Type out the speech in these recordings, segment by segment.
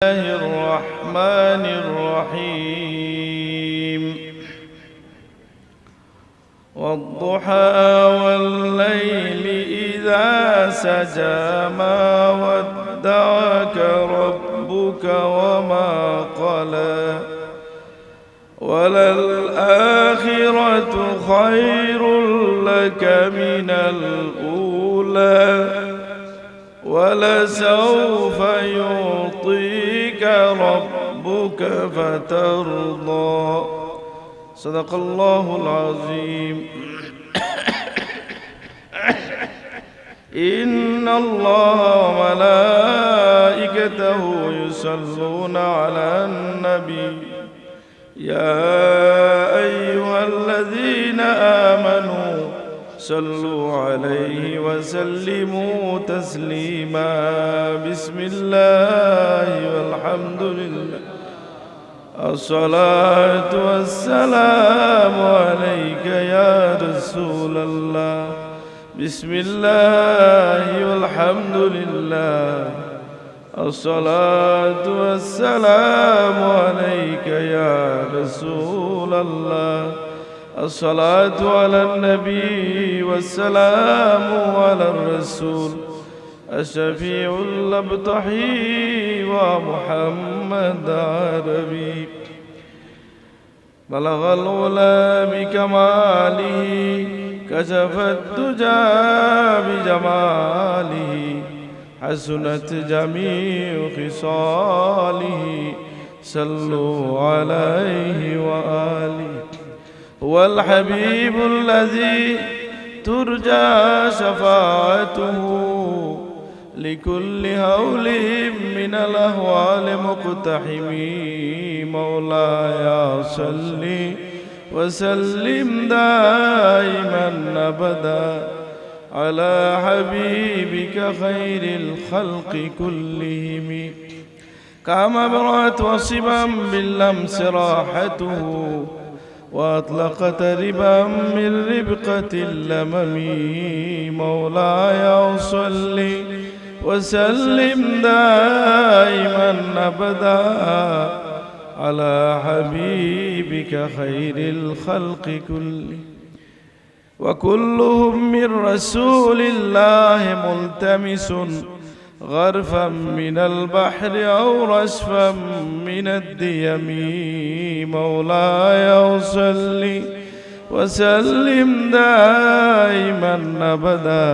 الله الرحمن الرحيم والضحى والليل إذا سجى ما ودعك ربك وما قلى وللآخرة خير لك من الأولى ولسوف يعطيك ربك فترضى صدق الله العظيم إن الله وملائكته يصلون على النبي يا أيها الذين آمنوا صلوا عليه وسلموا تسليما بسم الله والحمد لله الصلاة والسلام عليك يا رسول الله بسم الله والحمد لله الصلاة والسلام عليك يا رسول الله الصلاة على النبي والسلام على الرسول الشفيع الأبطحي ومحمد عربي بلغ العلا بكماله كشف الدجى بجماله حسنت جميع خصاله صلوا عليه وآله هو الحبيب الذي ترجى شفاعته لكل هول من الأهوال مقتحم مولاي صل وسلم دائما أبدا على حبيبك خير الخلق كلهم كما برأت وصبا باللمس راحته وأطلقت ربا من ربقة اللمم مولاي صل وسلم دائما أبدا على حبيبك خير الخلق كلهم وكلهم من رسول الله ملتمس غرفا من البحر أو رشفا من الديم مولاي صل وسلم دائما أبدا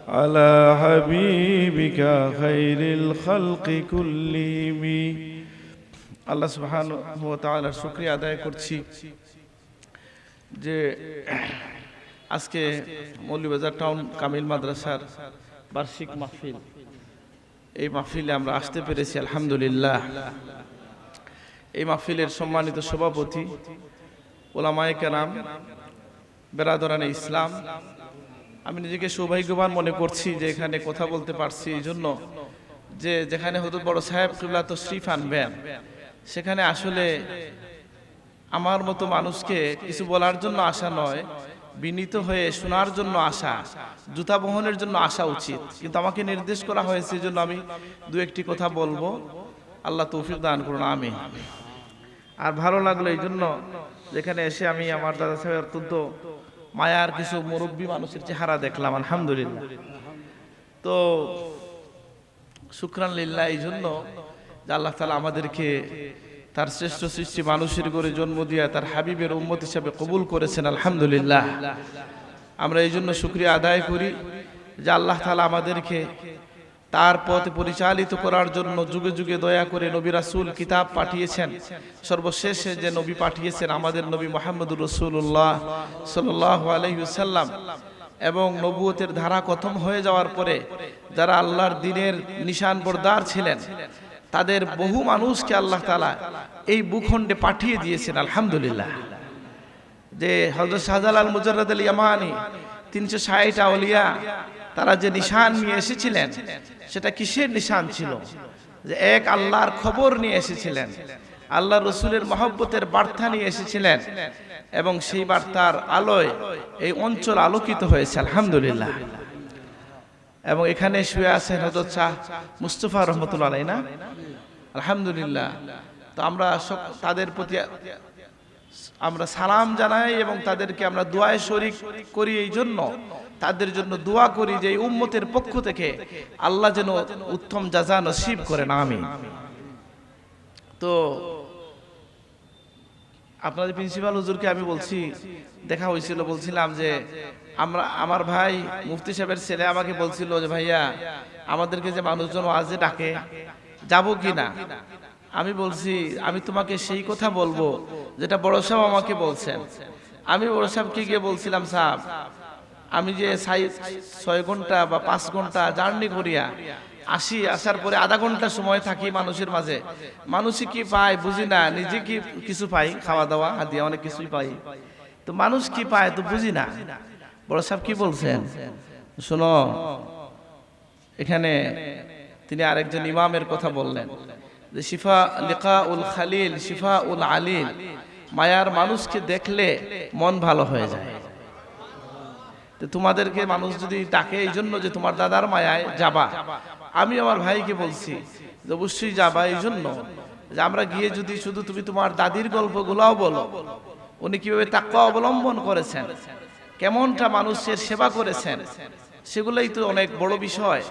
على حبيبك خير الخلق كلهم الله سبحانه وتعالى শুকরিয়া আদায় করছি যে আজকে মৌলভীবাজার টাউন কামিল মাদ্রাসার বার্ষিক মাহফিল এই মাহফিলে আমরা আসতে পেরেছি আলহামদুলিল্লাহ। এই মাহফিলের সম্মানিত সভাপতি ওলামায়ে কেরাম বেরাদরানে ইসলাম, আমি নিজেকে সৌভাগ্যবান মনে করছি যে এখানে কথা বলতে পারছি, এই জন্য যে যেখানে হুজুর বড় সাহেব কিবলা তশরিফ আনবেন সেখানে আসলে আমার মতো মানুষকে কিছু বলার জন্য আসা নয়, বিনীত হয়ে শোনার জন্য আসা, জুতা বহনের জন্য আসা উচিত, কিন্তু আমাকে নির্দেশ করা হয়েছে এই জন্য আমি দু একটি কথা বলবো। আল্লাহ তৌফিক দান করুন, আমিন। আর ভালো লাগলো এই জন্য যেখানে এসে আমি আমার দাদা সাহেবের অত্যন্ত মায়ার কিছু মুরব্বী মানুষের চেহারা দেখলাম, আলহামদুলিল্লাহ। তো শুকরান লিল্লাহ এই জন্য যে আল্লাহ তাআলা আমাদেরকে তার শ্রেষ্ঠ সৃষ্টি মানুষের ঘরে জন্ম দিয়ে তার হাবিবের উম্মত হিসেবে কবুল করেছেন, আলহামদুলিল্লাহ। আমরা এই জন্য শুকরিয়া আদায় করি যে আল্লাহ তাআলা আমাদেরকে তার পথে পরিচালিত করার জন্য যুগে যুগে দয়া করে নবী রাসূল কিতাব পাঠিয়েছেন। সর্বশেষে যে নবী পাঠিয়েছেন আমাদের নবী মুহাম্মদুর রাসূলুল্লাহ সাল্লাল্লাহু আলাইহি ওয়াসাল্লাম, এবং নবুয়তের ধারা খতম হয়ে যাওয়ার পরে যারা আল্লাহর দ্বীনের নিশান বরদার ছিলেন তাদের বহু মানুষকে আল্লাহ তাআলা এই ভূখণ্ডে পাঠিয়ে দিয়েছেন, আলহামদুলিল্লাহ। যে হযরত শাহজালাল মুজাররদ আল ইয়ামানি 360 আউলিয়া তারা যে নিশান নিয়ে এসেছিলেন সেটা কিসের নিশান ছিল? যে এক আল্লাহর খবর নিয়ে এসেছিলেন, আল্লাহ রসুলের মহব্বতের বার্তা নিয়ে এসেছিলেন এবং সেই বার্তার আলোয় এই অঞ্চল আলোকিত হয়েছে আলহামদুলিল্লাহ। এবং এখানে শুয়ে আছেন হযরত শাহ মুস্তাফা রহমাতুল্লাহ আলাইহি, না আলহামদুলিল্লাহ। তো আমরা তাদের প্রতি আমরা সালাম জানাই এবং তাদেরকে আমরা দোয়ায় শরীক করি, এই জন্য তাদের জন্য দোয়া করি যে এই উম্মতের পক্ষ থেকে আল্লাহ যেন উত্তম জাযা নসিব করেন, আমিন। তো আপনাদের প্রিন্সিপাল হুজুরকে আমি বলছি, দেখা হয়েছিল, বলছিলাম যে আমার ভাই মুফতি সাহেবের ছেলে আমাকে বলছিল যে ভাইয়া আমাদেরকে যে মানুষজন ওয়াজে ডাকে যাব কি না। আমি বলছি আমি তোমাকে সেই কথা বলবো যেটা বড় সাহেব আমাকে বলছেন। আমি বড় সাহেবকে গিয়ে বলছিলাম, সাহেব আমি যে 6 ঘন্টা বা 5 ঘন্টা জার্নি করিয়া আসার পরে আধা ঘন্টা সময় থাকি মানুষের মাঝে, মানুষই কি পায় বুঝি না, নিজে কি কিছু পাই, খাওয়া দাওয়া হাদিয়া অনেক কিছুই পাই, তো মানুষ কি পায় তো বুঝি না। বড় সাহেব কি বলছেন শোনো, এখানে তিনি আরেকজন ইমামের কথা বললেন যে শিফা লিকাউল খালিল শিফাউল আলিল, মায়ার মানুষকে দেখলে মন ভালো হয়ে যায়। তো তোমাদেরকে মানুষ যদি ডাকে এই জন্য যে তোমার দাদার মায়ায় যাবা, আমি আমার ভাইকে বলছি যে অবশ্যই যাবা, এই জন্য যে আমরা গিয়ে যদি শুধু তুমি তোমার দাদির গল্পগুলাও বলো, উনি কিভাবে তাকওয়া অবলম্বন করেছেন, কেমনটা মানুষের সেবা করেছেন, সেগুলোই তো অনেক বড় বিষয়।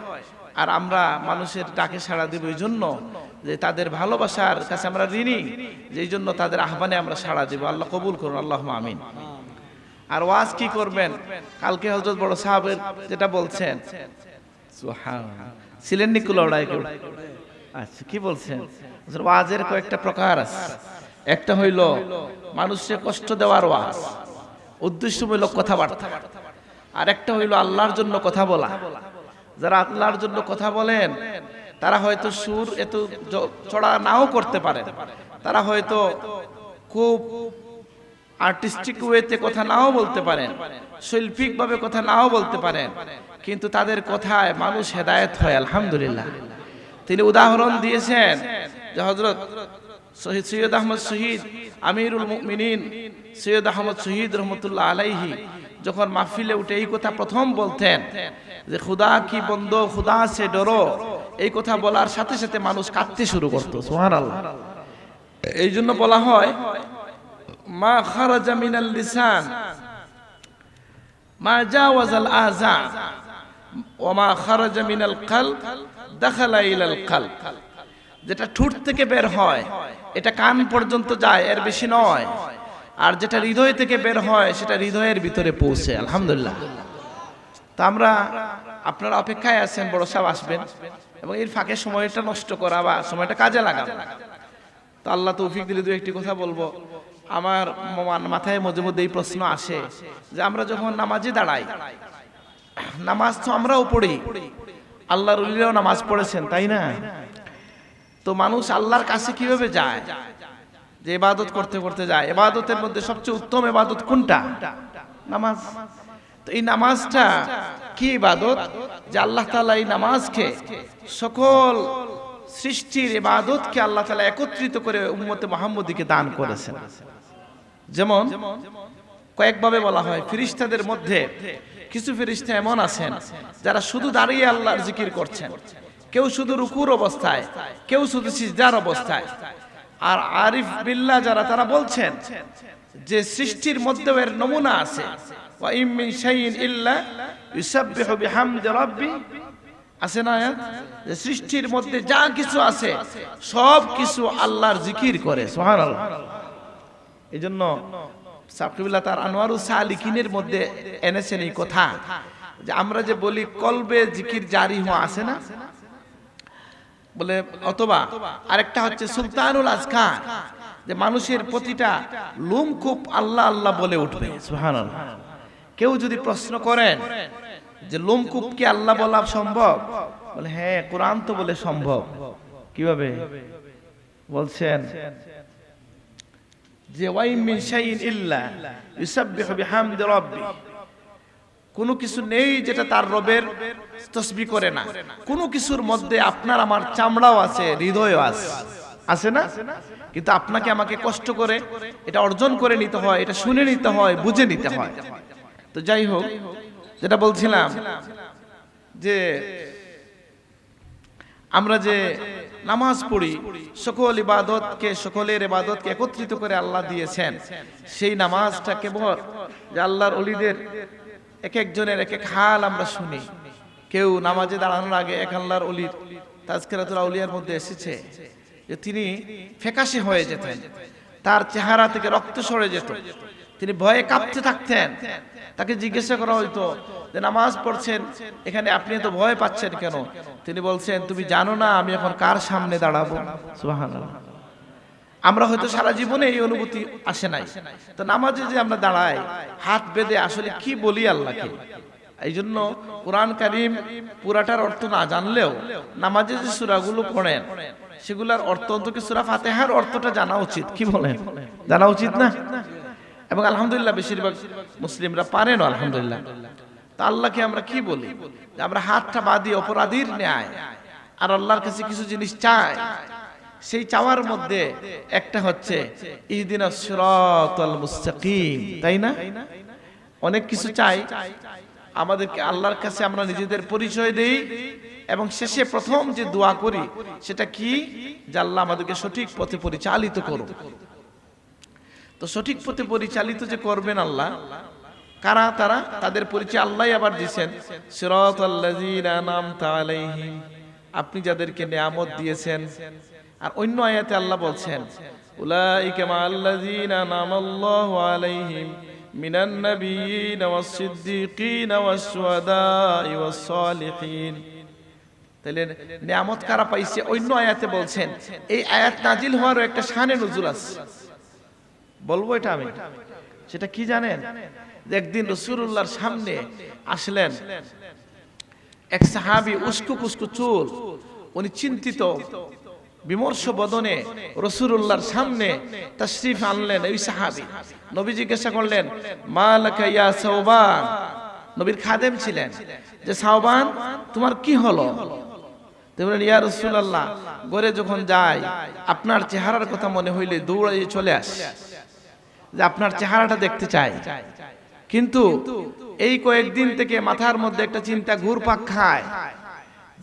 আর আমরা মানুষের ডাকে সাড়া দেব এই জন্য যে তাদের ভালোবাসার কাছে আমরা ঋণী, যেই জন্য তাদের আহ্বানে আমরা সাড়া দেব। আল্লাহ কবুল করুন, আল্লাহুম্মা আমিন। আর ওয়াজ কি করবেন, কালকে হযরত বড় সাহেবের যেটা বলছেন, সুবহানাল্লাহ, ছিলেন নি কুলাউড়ায় কেউ? আচ্ছা, কি বলছেন? ওয়াজের কয়েকটা প্রকার আছে। একটা হইল মানুষকে কষ্ট দেওয়ার ওয়াজ, উদ্দেশ্যমূলক কথাবার্তা। আর একটা হইল আল্লাহর জন্য কথা বলা। যারা আল্লাহর জন্য কথা বলেন তারা হয়তো সুর এত চড়া নাও করতে পারেন, তারা হয়তো খুব আর্টিস্টিক ওয়েতে কথা নাও বলতে পারেন, শৈল্পিক ভাবে কথা নাও বলতে পারেন, কিন্তু তাদের কথায় মানুষ হেদায়েত হয়, আলহামদুলিল্লাহ। তিনি উদাহরণ দিয়েছেন যে হযরত সৈয়দ আহমদ শহীদ আমিরুল মুমিনিন সৈয়দ আহমদ শহীদ রহমতুল্লাহ আলাইহি যখন মাহফিলে উঠে এই কথা প্রথম বলতেন যে খুদা কি বন্দো খুদা সে ডরো, এই কথা বলার সাথে সাথে মানুষ কাঁদতে শুরু করতো, সুবহানাল্লাহ। এই জন্য বলা হয় মা খারাজা মিনাল লিসান মা জাওয়াজাল আযা ওয়া মা খারাজা মিনাল কলব দাখালা ইলাল কলব। যেটা ঠোঁট থেকে বের হয় এটা কান পর্যন্ত যায়, এর বেশি নয়। আর যেটা হৃদয় থেকে বের হয় সেটা হৃদয়ের ভিতরে পৌঁছে, আলহামদুলিল্লাহ। তা আমরা আপনারা অপেক্ষায় আছেন বড় সাহেব আসবেন, এবং এর ফাঁকে সময়টা নষ্ট করা বা সময়টা কাজে লাগানো। তো আল্লাহ তৌফিক দিলে দু একটি কথা বলবো। আমার মাথায় মাঝে মধ্যে এই প্রশ্ন আসে যে আমরা যখন নামাজে দাঁড়াই, নামাজ তো আমরাও পড়ি, আল্লাহর ওলিরাও নামাজ পড়েছেন, তাই না? তো মানুষ আল্লাহর কাছে কিভাবে যায়? যে ইবাদত করতে করতে যায়। ইবাদতের মধ্যে সবচেয়ে উত্তম ইবাদত কোনটা? নামাজ। তো এই নামাজটা কি ইবাদত যে আল্লাহ তাআলা এই নামাজকে সকল সৃষ্টির ইবাদতকে আল্লাহ তাআলা একত্রিত করে উম্মতে মুহাম্মদীকে দান করেছেন। যেমন কয়েকভাবে বলা হয়, ফেরেশতাদের মধ্যে কিছু ফেরেশতা এমন আছেন যারা শুধু দাঁড়িয়ে আল্লাহর জিকির করছেন, কেউ শুধু রুকুর অবস্থায়, কেউ শুধু সিজদার অবস্থায়। আর আরিফ বিল্লাহ যারা, তারা বলছেন যে সৃষ্টির মধ্যে এর নমুনা আছে, ওয়া ইম মিন শাইইন ইল্লা ইউসাব্বিহু বিহামদি রাব্বি, আছে না আয়াত? যে সৃষ্টির মধ্যে যা কিছু আছে সব কিছু আল্লাহর জিকির করে, সুবহানাল্লাহ। এইজন্য সাকিবুল্লাহ তার আনোয়ারুস সালিকিনের মধ্যে এনেছেন এই কথা যে আমরা যে বলি কলবে জিকির জারি হওয়া, আছে না বলে, অথবা আরেকটা হচ্ছে সুলতানুল আজকার, যে মানুষের প্রতিটা লোমকূপ আল্লাহ আল্লাহ বলে উঠবে, সুবহানাল্লাহ। কেউ যদি প্রশ্ন করেন যে লোমকূপ কি আল্লাহ বলা সম্ভব, বলে হ্যাঁ, কোরআন তো বলে সম্ভব। কিভাবে বলছেন যে ওয়াইম মিন শাইইন ইল্লা ইউসাব্বিহু বিহামদি রাব্বি, কোনো কিছু নেই যেটা তার রবের তাসবিহ করে না। কোনো কিছুর মধ্যে আপনার আমার চামড়াও আছে, হৃদয়ও আছে, আছে না? কিন্তু আপনাকে আমাকে কষ্ট করে এটা অর্জন করে নিতে হয়, এটা শুনে নিতে হয়, বুঝে নিতে হয়। তো যাই হোক, যেটা বলছিলাম যে আমরা যে নামাজ পড়ি, সকলের ইবাদতকে একত্রিত করে আল্লাহ দিয়েছেন, সেই নামাজটা কেবল যে আল্লাহর ওলিদের এক একজনের এক এক হাল আমরা শুনি। কেউ নামাজে দাঁড়ানোর আগে এক আল্লাহর ওলির তাজকিরাতুল আউলিয়ার মধ্যে এসেছে যে তিনি ফ্যাকাশে হয়ে যেতেন, তার চেহারা থেকে রক্ত সরে যেত, তিনি ভয়ে কাঁপতে থাকতেন। তাকে জিজ্ঞাসা করা হইতো যে নামাজ পড়ছেন এখানে আপনি এত ভয় পাচ্ছেন কেন? তিনি বলছেন, তুমি জানো না আমি এখন কার সামনে দাঁড়াবো? সুবহানাল্লাহ। আমরা হয়তো সারা জীবনে এই অনুভূতি আসে নাই, তো নামাজে যে আমরা দাঁড়াই হাত বেঁধে আসলে কি বলি আল্লাহকে। এই জন্য কোরআন কারীম পুরাটার অর্থ না জানলেও নামাজে যে সূরাগুলো পড়েন সেগুলোর অর্থ, অন্তত সূরা ফাতিহার অর্থটা জানা উচিত। কি বলেন? জানা উচিত না? এবং আলহামদুলিল্লাহ বেশিরভাগ মুসলিমরা পারেন আলহামদুলিল্লাহ। তা আল্লাহকে আমরা কি বলি? আমরা হাতটা বাঁধি অপরাধীর ন্যায় আর আল্লাহর কাছে কিছু জিনিস চাই। সেই চাওয়ার মধ্যে একটা হচ্ছে ইহদিনাস সিরাতাল মুস্তাকিম, তাই না? অনেক কিছু চাই, আমাদেরকে আল্লাহর কাছে আমরা নিজেদের পরিচয় দেই এবং শেষে প্রথম যে দোয়া করি সেটা কি? যে আল্লাহ আমাদেরকে সঠিক পথে পরিচালিত করুন। তো সঠিক পথে পরিচালিত যে করবেন আল্লাহ, কারা তারা? তাদের পরিচয় আল্লাহই আবার দিয়েছেন, সিরাতাল্লাযীনা আনআমতা আলাইহিম, আপনি যাদেরকে নিয়ামত দিয়েছেন। আর অন্য আয়াতে আল্লাহ বলছেন, উলাইকা মাআল্লাযীনা আনআমাল্লাহু আলাইহিম মিনান নাবিয়্যিনা ওয়াস-সিদ্দীকিনা ওয়াস-শুহাদা'i ওয়াস-সালিহিন। তাহলে নিয়ামত কারা পাইছে? অন্য আয়াতে বলছেন। এই আয়াত নাজিল হওয়ারও একটা শানে নুজুল আছে, বলবো এটা আমি। সেটা কি জানেন? একদিন রাসূলুল্লাহর সামনে আসলেন এক সাহাবী, উস্কো কুস্কো চুল, উনি চিন্তিত বিমর্ষ বদনে রাসূলুল্লাহর সামনে তাশরীফ আনলেন। ওই সাহাবী নবী জিজ্ঞাসা করলেন, মালাকা ইয়া সাওবান, নবীর খাদেম ছিলেন, যে সাওবান তোমার কি হলো? তিনি বললেন, ইয়া রাসূলুল্লাহ, ঘরে যখন যাই আপনার চেহারার কথা মনে হইলে দৌড়ে চলে আসি, যে আপনার চেহারাটা দেখতে চাই। কিন্তু এই কয়েকদিন থেকে মাথার মধ্যে একটা চিন্তা ঘুরপাক খায়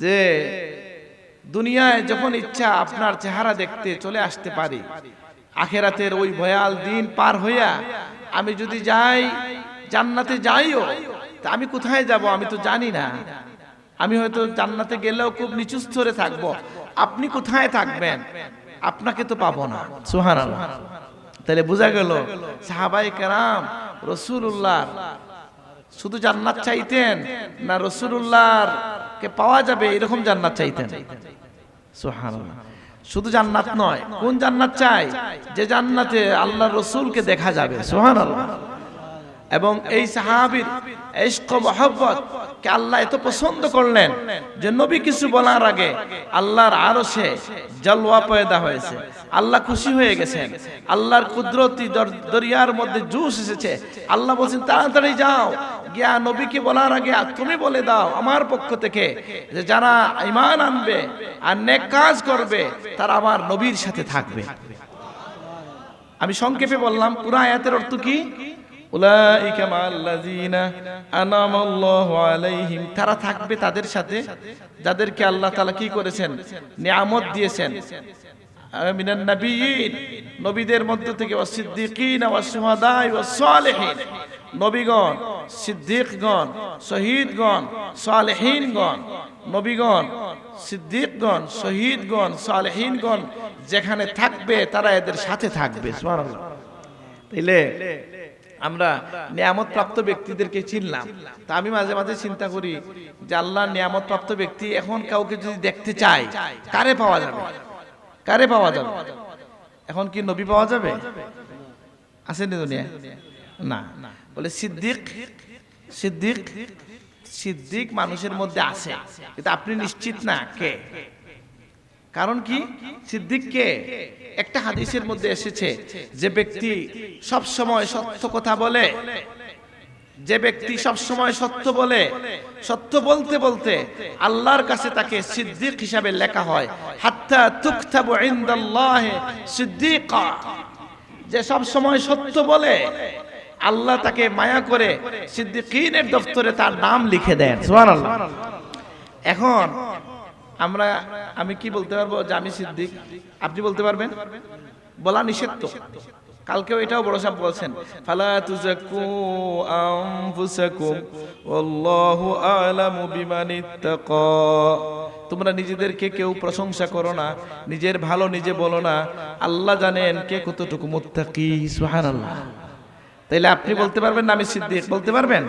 যে দুনিয়ায় যখন ইচ্ছা আপনার চেহারা দেখতে চলে আসতে পারি, আখিরাতের ওই ভয়াল দিন পার হইয়া আমি যদি যাই জান্নাতে যাইও, তা আমি কোথায় যাব আমি তো জানি না। আমি হয়তো জান্নাতে গেলেও খুব নিচু স্তরে থাকবো, আপনি কোথায় থাকবেন? আপনাকে তো পাবো না। সুবহানাল্লাহ। তাহলে বোঝা গেল সাহাবায়ে কেরাম রাসূলুল্লাহ শুধু জান্নাত চাইতেন না, রাসূলুল্লাহর কে পাওয়া যাবে এরকম জান্নাত চাইতেন। সুবহানাল্লাহ। শুধু জান্নাত নয়, কোন জান্নাত চাই? যে জান্নাতে আল্লাহর রাসূলকে দেখা যাবে। সুবহানাল্লাহ। এবং এই সাহাবীর ইশক ও মহব্বত কে আল্লাহ এত পছন্দ করলেন যে নবী কিছু বলার আগে আল্লাহর আরশে জলওয়া পয়দা হয়েছে, আল্লাহ খুশি হয়ে গেছেন, আল্লাহর কুদরতি দরিয়ার মধ্যে জোশ এসেছে। আল্লাহ বলেন, তাড়াতাড়ি যাও গিয়া নবীকে বলার আগে তুমি বলে দাও আমার পক্ষ থেকে যে যারা ঈমান আনবে আর নেক কাজ করবে তারা আমার নবীর সাথে থাকবে। আমি সংক্ষেপে বললাম, পুরো আয়াতের অর্থ কি? উলাইকা মাআল্লাযীনা আনআমাল্লাহু আলাইহিম, তারা থাকবে তাদের সাথে যাদেরকে আল্লাহ তাআলা কি করেছেন? নিয়ামত দিয়েছেন। মিনান নাবিয়্যিন, নবীদের মধ্য থেকে, ওয়াস-সিদ্দীকিনা ওয়াস-শুহাদা'i ওয়াস-সালিহিন, নবীগণ, সিদ্দিকগণ, শহীদগণ, সালেহীনগণ। নবীগণ, সিদ্দিকগণ, শহীদগণ, সালেহীনগণ যেখানে থাকবে তারা এদের সাথে থাকবে। সুবহানাল্লাহ। তাইলে আমরা নিয়ামত প্রাপ্ত ব্যক্তিদেরকে চিনলাম। তা আমি মাঝে মাঝে চিন্তা করি যে আল্লাহর নিয়ামত প্রাপ্ত ব্যক্তি এখন কাউকে যদি দেখতে চাই কারে পাওয়া যাবে? কারে পাওয়া যাবে? এখন কি নবী পাওয়া যাবে? আছেন দুনিয়ায়? না। বলে সিদ্দিক, সিদ্দিক, সিদ্দিক মানুষের মধ্যে আছে, কিন্তু আপনি নিশ্চিত না কে। কারণ কি? সিদ্দিক কে? একটা হাদিসের মধ্যে এসেছে, যে ব্যক্তি সব সময় সত্য কথা বলে, যে ব্যক্তি সব সময় সত্য বলে, সত্য বলতে বলতে আল্লাহর কাছে তাকে সিদ্দিক হিসাবে লেখা হয়, হাত্তা তুকতাবু ইনদাল্লাহি সিদ্দিকা। যে সব সময় সত্য বলে আল্লাহ তাকে মায়া করে সিদ্দিকিনের দফতরে তার নাম লিখে দেন। সুবহানাল্লাহ। এখন আমি কি বলতে পারবো যে আমি সিদ্দিক? আপনি বলতে পারবেন? বলা নিষেধ তো। কালকেও এটাও বড় সাহেব বলছেন, ফালা তুযাক্কু আনফুসাকুম ওয়াল্লাহু আ'লামু বিমানিত্তাকা। তোমরা নিজেদেরকে কেউ প্রশংসা করো না, নিজের ভালো নিজে বলো না, আল্লাহ জানেন কে কতটুকু মুত্তাকি। সুবহানাল্লাহ। তাইলে আপনি বলতে পারবেন না আমি সিদ্দিক? বলতে পারবেন?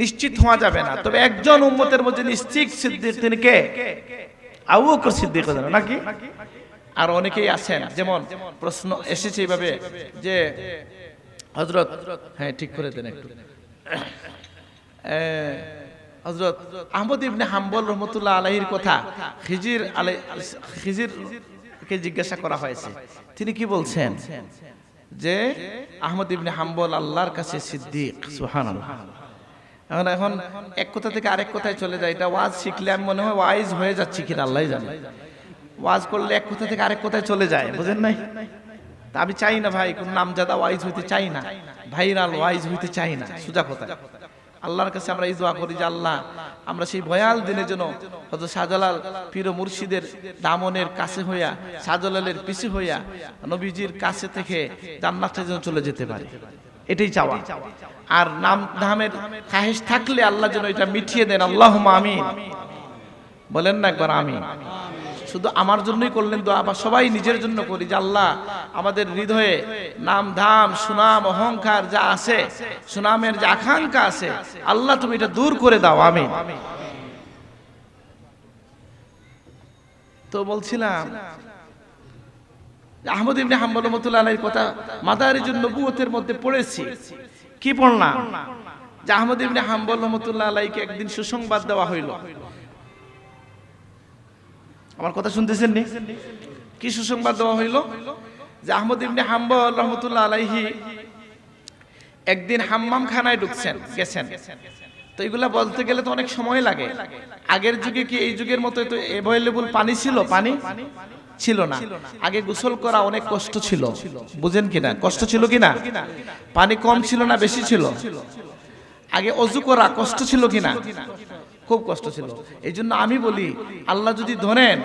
নিশ্চিত হওয়া যাবে না, তবে একজন উম্মতের মধ্যে নিশ্চিত সিদ্দিক তিনি কে? আবু বকর সিদ্দিক নাকি? আর অনেকেই আছেন, যেমন প্রশ্ন এসেছে এইভাবে যে হযরত, হ্যাঁ ঠিক করে দেন একটু, হযরত আহমদ ইবনে হাম্বল রাহমাতুল্লাহ আলাইহির কথা খিজিরকে জিজ্ঞাসা করা হয়েছে। তিনি কি বলছেন? যে আহমদ ইবনে হাম্বল আল্লাহর কাছে সিদ্দিক। সুবহানাল্লাহ। এখন এক কথা থেকে আরেক কথায় চলে যায়। এটা ওয়াজ শিখলে আমি মনে হয় ওয়াইজ হয়ে যাচ্ছি কিনা আল্লাহই জানে। ওয়াজ করলে এক কথা থেকে আরেক কথায় চলে যায়, বুঝেন নাই? তা আমি চাই না ভাই, কোন নামজাদা ওয়াইজ হইতে চাই না, ভাইরাল ওয়াইজ হইতে চাই না। সোজা কথা, আল্লাহর কাছে আমরা এই দোয়া করি যে আল্লাহ আমরা সেই ভয়াল দিনের জন্য হযরত শাহজালাল পীর ও মুর্শিদের দামনের কাছে হইয়া, শাহজালালের পিছে হইয়া নবীজির কাছে থেকে জান্নাতের জন্য চলে যেতে পারি, এটাই চাওয়া। আর নাম ধামের খাহেশ থাকলে আল্লাহ যেন এটা মিটিয়ে দেন। আল্লাহুম্মা আমিন। বলেন না একবার আমিন। শুধু আমার জন্যই করলেন দোয়া, আবার সবাই নিজের জন্য করি যে আল্লাহ আমাদের হৃদয়ে নাম ধাম সুনাম অহংকার যা আছে, সুনামের যে আকাঙ্ক্ষা আছে, আল্লাহ তুমি এটা দূর করে দাও। আমিন। তো বলছিলাম আহমদ ইবনে হাম্বল রাহমাতুল্লাহ আলাইহির কথা মাদারিজুন নবুয়তের মধ্যে পড়েছি। কি পড়লাম? যে আহমদ ইবনে হাম্বল রাহমাতুল্লাহ আলাইহিকে একদিন সুসংবাদ দেওয়া হইল। আমার কথা শুনতেছেন নি? কি সুসংবাদ দেওয়া হইল? যে আহমদ ইবনে হাম্বল রাহমাতুল্লাহ আলাইহি একদিন হাম্মাম খানায় গেছেন। তো এগুলা বলতে গেলে তো অনেক সময় লাগে। আগের যুগে কি এই যুগের মতো তো অ্যাভেলেবল পানি ছিল? পানি ছিল না। আগে গোসল করা অনেক কষ্ট ছিল, বুঝেন কিনা? কষ্ট ছিল কিনা? পানি কম ছিল না বেশি ছিল? আগে অজু করা কষ্ট ছিল কিনা? খুব কষ্ট ছিল। এই জন্য আমি বলি আল্লাহ যদি ধরেন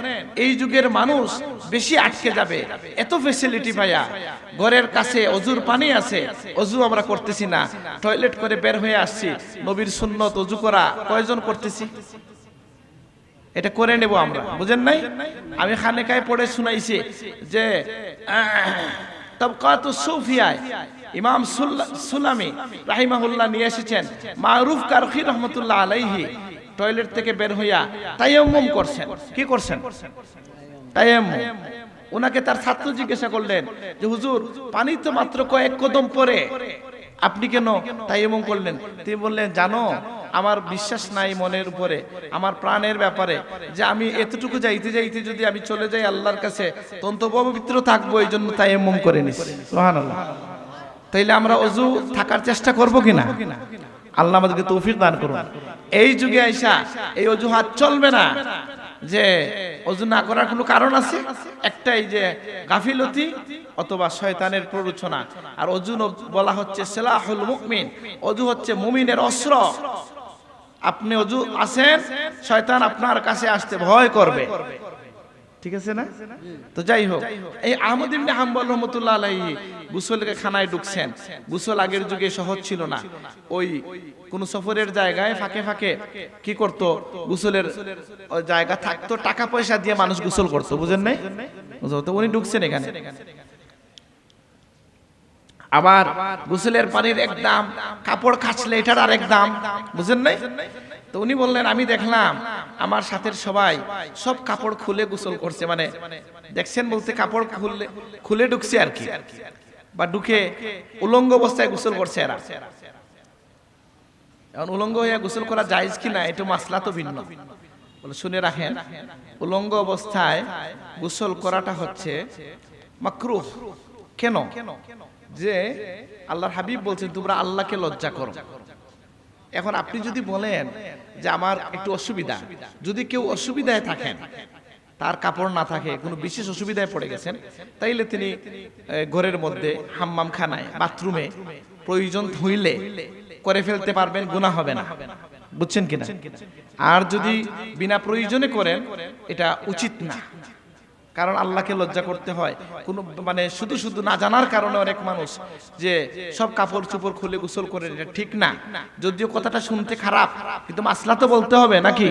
এই যুগের মানুষ বেশি আটকে যাবে। এত ফ্যাসিলিটি ভাইয়া, ঘরের কাছে অজুর পানি আছে, অজু আমরা করতেছি না, টয়লেট করে বের হয়ে আসছি। নবীর সুন্নত অজু করা কয়জন করতেছি? এটা করে নেব আমরা, বুঝেন নাই? আমি খানেকায় পড়ে শুনাইছি যে তাবকাতুস সুফিয়ায় ইমাম সুলামি রাহিমাহুল্লাহ নিয়ে এসেছেন, মারুফ কারখি রহমতুল্লাহ আলাইহি টয়লেট থেকে বের হইয়া তায়াম্মুম করছেন। কি করছেন? তায়াম্মুম। ওনাকে তার ছাত্র জিজ্ঞাসা করলেন যে হুজুর, পানি তো মাত্র কয়েক কদম পরে, আপনি কেন তায়াম্মুম করলেন? তিনি বললেন, জানো আমার বিশ্বাস নাই মনের উপরে, আমার প্রাণের ব্যাপারে, যে আমি এতটুকু যাইতে যাইতে যদি আমি চলে যাই আল্লাহর কাছে তন্ত পবিত্র থাকবো, এই জন্য তায়াম্মুম করে নিছি। সুবহানাল্লাহ। তাইলে আমরা অজু থাকার চেষ্টা করব কিনা? আল্লাহ আমাদেরকে তৌফিক দান করুন। এই যুগে আইসা এই অজুহাত চলবে না যে অজু না করার কোনো কারণ আছে। একটাই যে গাফিলতি অথবা শয়তানের প্ররোচনা। আর অজু বলা হচ্ছে সিলাহুল মুমিন, অজু হচ্ছে মুমিনের অস্ত্র। আপনি অজু আছেন, শয়তান আপনার কাছে আসতে ভয় করবে। ঠিক আছে না? তো যাই হোক, এই আহমদ ইবনে হাম্বল রাহমাতুল্লাহ আলাইহি গোসলের খানায় ঢুকছেন। গোসল আগের যুগে সহজ ছিল না। ওই কোন সফরের জায়গায় ফাঁকে ফাঁকে কি করত, গোসলের জায়গা থাকতো, টাকা পয়সা দিয়ে মানুষ গোসল করতো, বুঝেন নাই? তো উনি ঢুকছেন এখানে। আবার গোসলের পানির এক দাম, কাপড় কাচলে এটার আরেক দাম, বুঝেন নাই? তো উনি বললেন, আমি দেখলাম আমার সাথের সবাই সব কাপড় খুলে গোসল করছে। মানে দেখছেন বলতে কাপড় খুলে ঢুকছে আর কি, বা ঢুকে উলঙ্গ অবস্থায় গোসল করছে এরা। এখন উলঙ্গ হয়ে গোসল করা জায়েজ কিনা এটা মাসলা তো ভিন্ন। বলে শুনে রাখেন, উলঙ্গ অবস্থায় গোসল করাটা হচ্ছে মাকরুহ। কেন? যে আল্লাহর হাবিব বলছেন তোমরা আল্লাহকে লজ্জা করো। এখন আপনি যদি বলেন যে আমার একটু অসুবিধা, যদি কেউ অসুবিধায় থাকেন, তার কাপড় না থাকে, কোনো বিশেষ অসুবিধায় পড়ে গেছেন, তাইলে তিনি ঘরের মধ্যে হাম্মাম খানায় বাথরুমে প্রয়োজন হইলে করে ফেলতে পারবেন, গুনাহ হবে না। বুঝছেন কিনা? আর যদি বিনা প্রয়োজনে করেন এটা উচিত না, কারণ আল্লাহকে লজ্জা করতে হয়। কোনো মানে শুধু শুধু না জানার কারণে অনেক মানুষ যে সব কাপড় চোপড় খুলে গোসল করে, এটা ঠিক না। যদিও কথাটা শুনতে খারাপ, কিন্তু মাসলা তো বলতে হবে নাকি?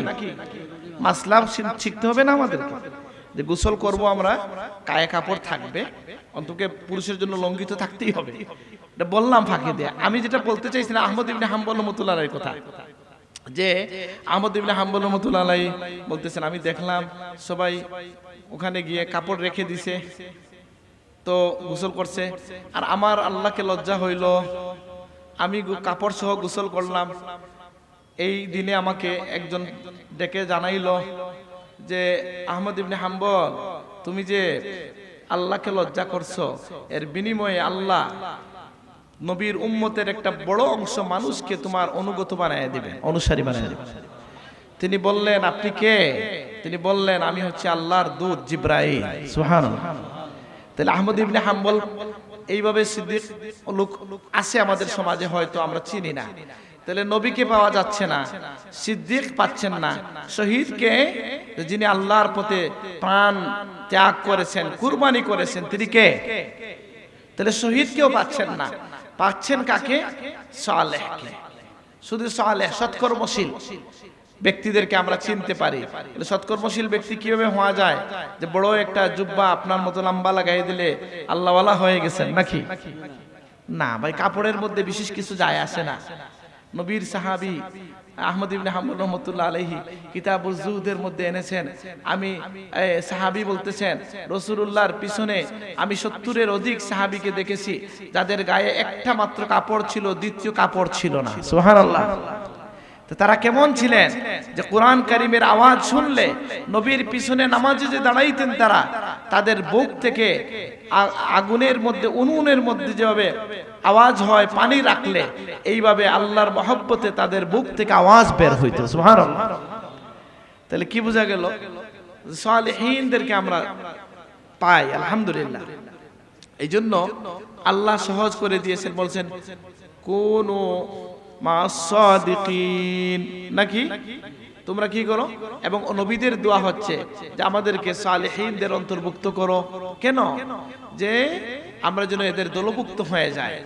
মাসলা শিখতে হবে না আমাদেরকে, যে গোসল করব আমরা, গায়ে কাপড় থাকবে, অন্তত পুরুষের জন্য লঙ্ঘিত থাকতেই হবে। এটা বললাম ফাঁকি দিয়ে। আমি যেটা বলতে চাইছিলাম আহমদ ইবনে হাম্বল রাহমাতুল্লাহ আলাইহির কথা, যে আহমদ ইবনে হাম্বল রাহমাতুল্লাহ আলাইহি বলতেছেন, আমি দেখলাম সবাই ওখানে গিয়ে কাপড় রেখে দিছে, তো গোসল করছে, আর আমার আল্লাহকে লজ্জা হইল, আমি কাপড় সহ গোসল করলাম। এই দিনে আমাকে একজন ডেকে জানাইল যে আহমদ ইবনে হাম্বল, তুমি যে আল্লাহকে লজ্জা করছো, এর বিনিময়ে আল্লাহ নবীর উম্মতের একটা বড় অংশ মানুষকে তোমার অনুগত বানায় দিবেন, অনুসারী বানায় দিবেন। তিনি বললেন, আপনি কে? তিনি বললেন, আমি হচ্ছে আল্লাহর দূত জিবরাইল। সুবহানাল্লাহ। তাহলে আহমদ ইবনে হাম্বল এইভাবে সিদ্দিক লোক আছে আমাদের সমাজে, হয়তো আমরা চিনি না। তাহলে নবীকে পাওয়া যাচ্ছে না, সিদ্দিক পাচ্ছেন না, শহীদকে, যিনি আল্লাহর পথে প্রাণ ত্যাগ করেছেন, কুরবানি করেছেন, তিনি কে? তাহলে শহীদকেও পাচ্ছেন না, পাচ্ছেন কাকে? সালেহকে। শুধু সালেহ, সৎকর্মশীল ব্যক্তিদেরকে আমরা চিনতে পারি। সৎকর্মশীল ব্যক্তি কিভাবে হওয়া যায়? যে বড় একটা জুব্বা আপনার মতো লম্বা লাগাই দিলে আল্লাহওয়ালা হয়ে গেছেন নাকি? না ভাই, কাপড়ের মধ্যে বিশেষ কিছু যায় আসে না। নবীর সাহাবী আহমদ ইবনে হাম্বল রাহমাতুল্লাহ আলাইহি কিতাবুল যুহদের মধ্যে এনেছেন, আমি সাহাবী বলতেছেন, রাসূলুল্লাহর পিছনে আমি 70-এর অধিক সাহাবীকে দেখেছি যাদের গায়ে একটা মাত্র কাপড় ছিল, দ্বিতীয় কাপড় ছিল না। সুবহানাল্লাহ। তো তারা কেমন ছিলেন? যে কোরআন কারীমের আওয়াজ শুনলে নবীর পিছনে নামাজে যে দাঁড়াইতেন, তারা তাদের বুক থেকে আগুনের মধ্যে, উনুনের মধ্যে যেভাবে আওয়াজ হয় পানি রাখলে, এইভাবে আল্লাহর মহব্বতে তাদের বুক থেকে আওয়াজ বের হইতো। সুবহানাল্লাহ। তাহলে কি বোঝা গেল? সালেহীনদেরকে আমরা পাই, আলহামদুলিল্লাহ। এই জন্য আল্লাহ সহজ করে দিয়েছেন, বলছেন কোন মাসাদিকিন, নাকি তোমরা কি করো? এবং নবীদের দোয়া হচ্ছে যে আমাদেরকে সালেহীনদের অন্তর্ভুক্ত করো। কেন? যে আমরা যেন এদের দলভুক্ত হয়ে যায়।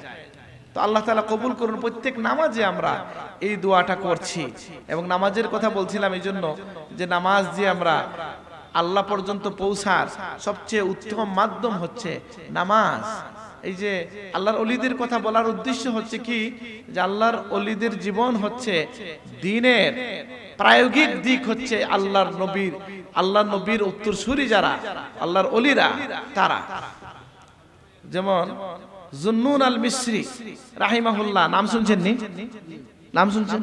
তো আল্লাহ তাআলা কবুল করুন। প্রত্যেক নামাজে আমরা এই দোয়াটা করছি, এবং নামাজের কথা বলছিলাম এই জন্য যে নামাজ যে আমরা আল্লাহ পর্যন্ত পৌঁছার সবচেয়ে উত্তম মাধ্যম হচ্ছে নামাজ। এই যে আল্লাহর ওলিদের কথা বলার উদ্দেশ্য হচ্ছে কি, যে আল্লাহর ওলিদের জীবন হচ্ছে দ্বীনের প্রায়োগিক দিক, হচ্ছে আল্লাহর নবীর উত্তরসূরি যারা আল্লাহর ওলিরা, তারা যেমন জুন্নুন আল মিসরি রাহিমাহুল্লাহ, নাম শুনছেন নি? নাম শুনছেন?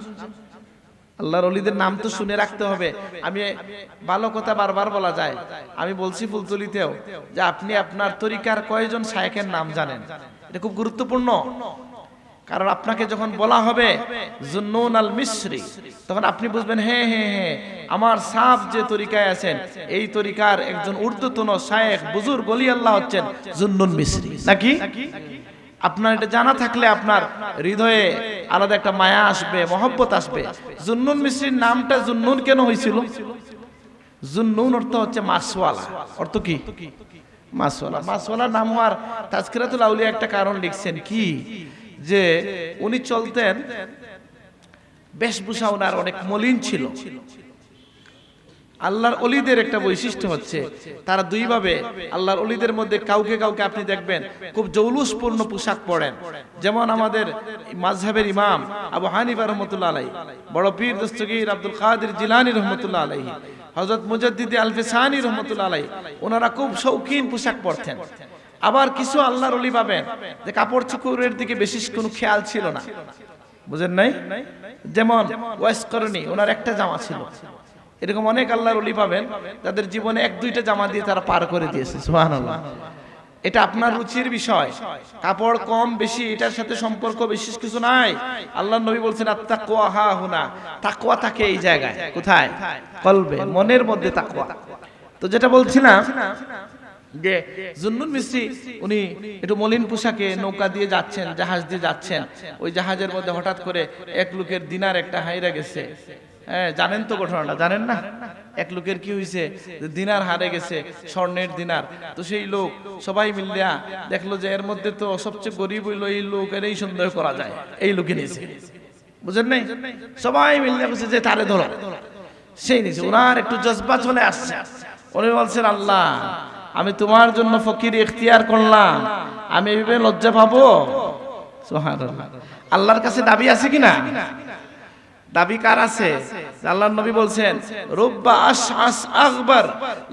আল্লাহর ওলিদের নাম তো শুনে রাখতে হবে। আমি ভালো কথা বারবার বলা যায়, আমি বলছি ফুলতলিতেও যে আপনি আপনার তরিকার কয়জন শায়েখের নাম জানেন? এটা খুব গুরুত্বপূর্ণ, কারণ আপনাকে যখন বলা হবে জুন্নুন আল মিসরি, তখন আপনি বুঝবেন হ্যাঁ হ্যাঁ হ্যাঁ, আমার সাহেব যে তরিকায় আছেন, এই তরিকার একজন ঊর্ধ্বতন শায়েখ বুজুর্গ ওলি আল্লাহ হচ্ছেন জুন্নুন মিসরি, নাকি? আপনার এটা জানা থাকলে আপনার হৃদয়ে আলাদা একটা মায়া আসবে, মহব্বত আসবে। জুন্নুন মিসরির নামটা জুন্নুন কেন হয়েছিল? জুন্নুন অর্থ হচ্ছে মাসওয়ালা। অর্থ কি? মাসওয়ালা। মাসওয়ালার নাম হওয়ার তাজকিরাতুল আউলিয়া একটা কারণ লিখছেন কি, যে উনি চলতেন, বেশভূষা ওনার অনেক মলিন ছিল। আল্লাহর ওলিদের একটা বৈশিষ্ট্য হচ্ছে তারা দুইভাবে, আল্লাহর ওলিদের মধ্যে কাউকে কাউকে আপনি দেখবেন খুব জৌলুসপূর্ণ পোশাক পরেন, যেমন আমাদের মাযহাবের ইমাম আবু হানিফা রাহমাতুল্লাহ আলাইহি, বড় পীর দস্তগীর আব্দুল কাদের জিলানী রাহমাতুল্লাহ আলাইহি, হযরত মুজাদ্দিদ আল-ফিসানি রাহমাতুল্লাহ আলাইহি, ওনারা খুব শৌখিন পোশাক পরতেন। আবার কিছু আল্লাহর ওলি পাবেন যে কাপড় চোপড়ের দিকে বেশি কোনো খেয়াল ছিল না, বুঝেন নাই? যেমন ওয়াইস করণী, ওনার একটা জামা ছিল। এরকম অনেক আল্লাহর ওলি পাবেন যাদের জীবনে এক দুইটা জামা দিয়ে তারা পার করে দিয়েছে। সুবহানাল্লাহ। এটা আপনার রুচির বিষয়, কাপড় কম বেশি এটার সাথে সম্পর্ক বিশেষ কিছু নাই। আল্লাহর নবী বলছেন আত-তাকওয়া হা হুনা, তাকওয়া থাকে এই জায়গায়। কোথায়? কলবে, মনের মধ্যে তাকওয়া। তো যেটা বলছিলাম যে জুন্নুন মিস্ত্রি উনি একটু মলিন পোশাকে নৌকা দিয়ে যাচ্ছেন, জাহাজ দিয়ে যাচ্ছেন, ওই জাহাজের মধ্যে হঠাৎ করে এক লোকের দিনার একটা হাইরা গেছে। হ্যাঁ, জানেন তো ঘটনাটা, জানেন না? এক লোকের কি হয়েছে, দিনার হারে গেছে, স্বর্ণের দিনার। তো সেই লোক সবাই মিলিয়া দেখলো যে এর মধ্যে তো সবচেয়ে গরিব হইলো এই লোক, এর এই সন্দেহ করা যায়, এই লোকে নিয়েছে। বুঝেন নাই? সবাই মিলিয়া বলছে যে তারে ধরো, সেই নিয়েছে। ওনার একটু জজবা চলে আসছে, উনি বলছেন আল্লাহ আমি তোমার জন্য ফকির ইখতিয়ার করলাম, আমি এইভাবে লজ্জা পাবো? সুবহানাল্লাহ। আল্লাহর কাছে দাবি আছে কিনা? দাবি কার আছে? আল্লাহর নবী বলছেন রুব্বা আশআস আকবার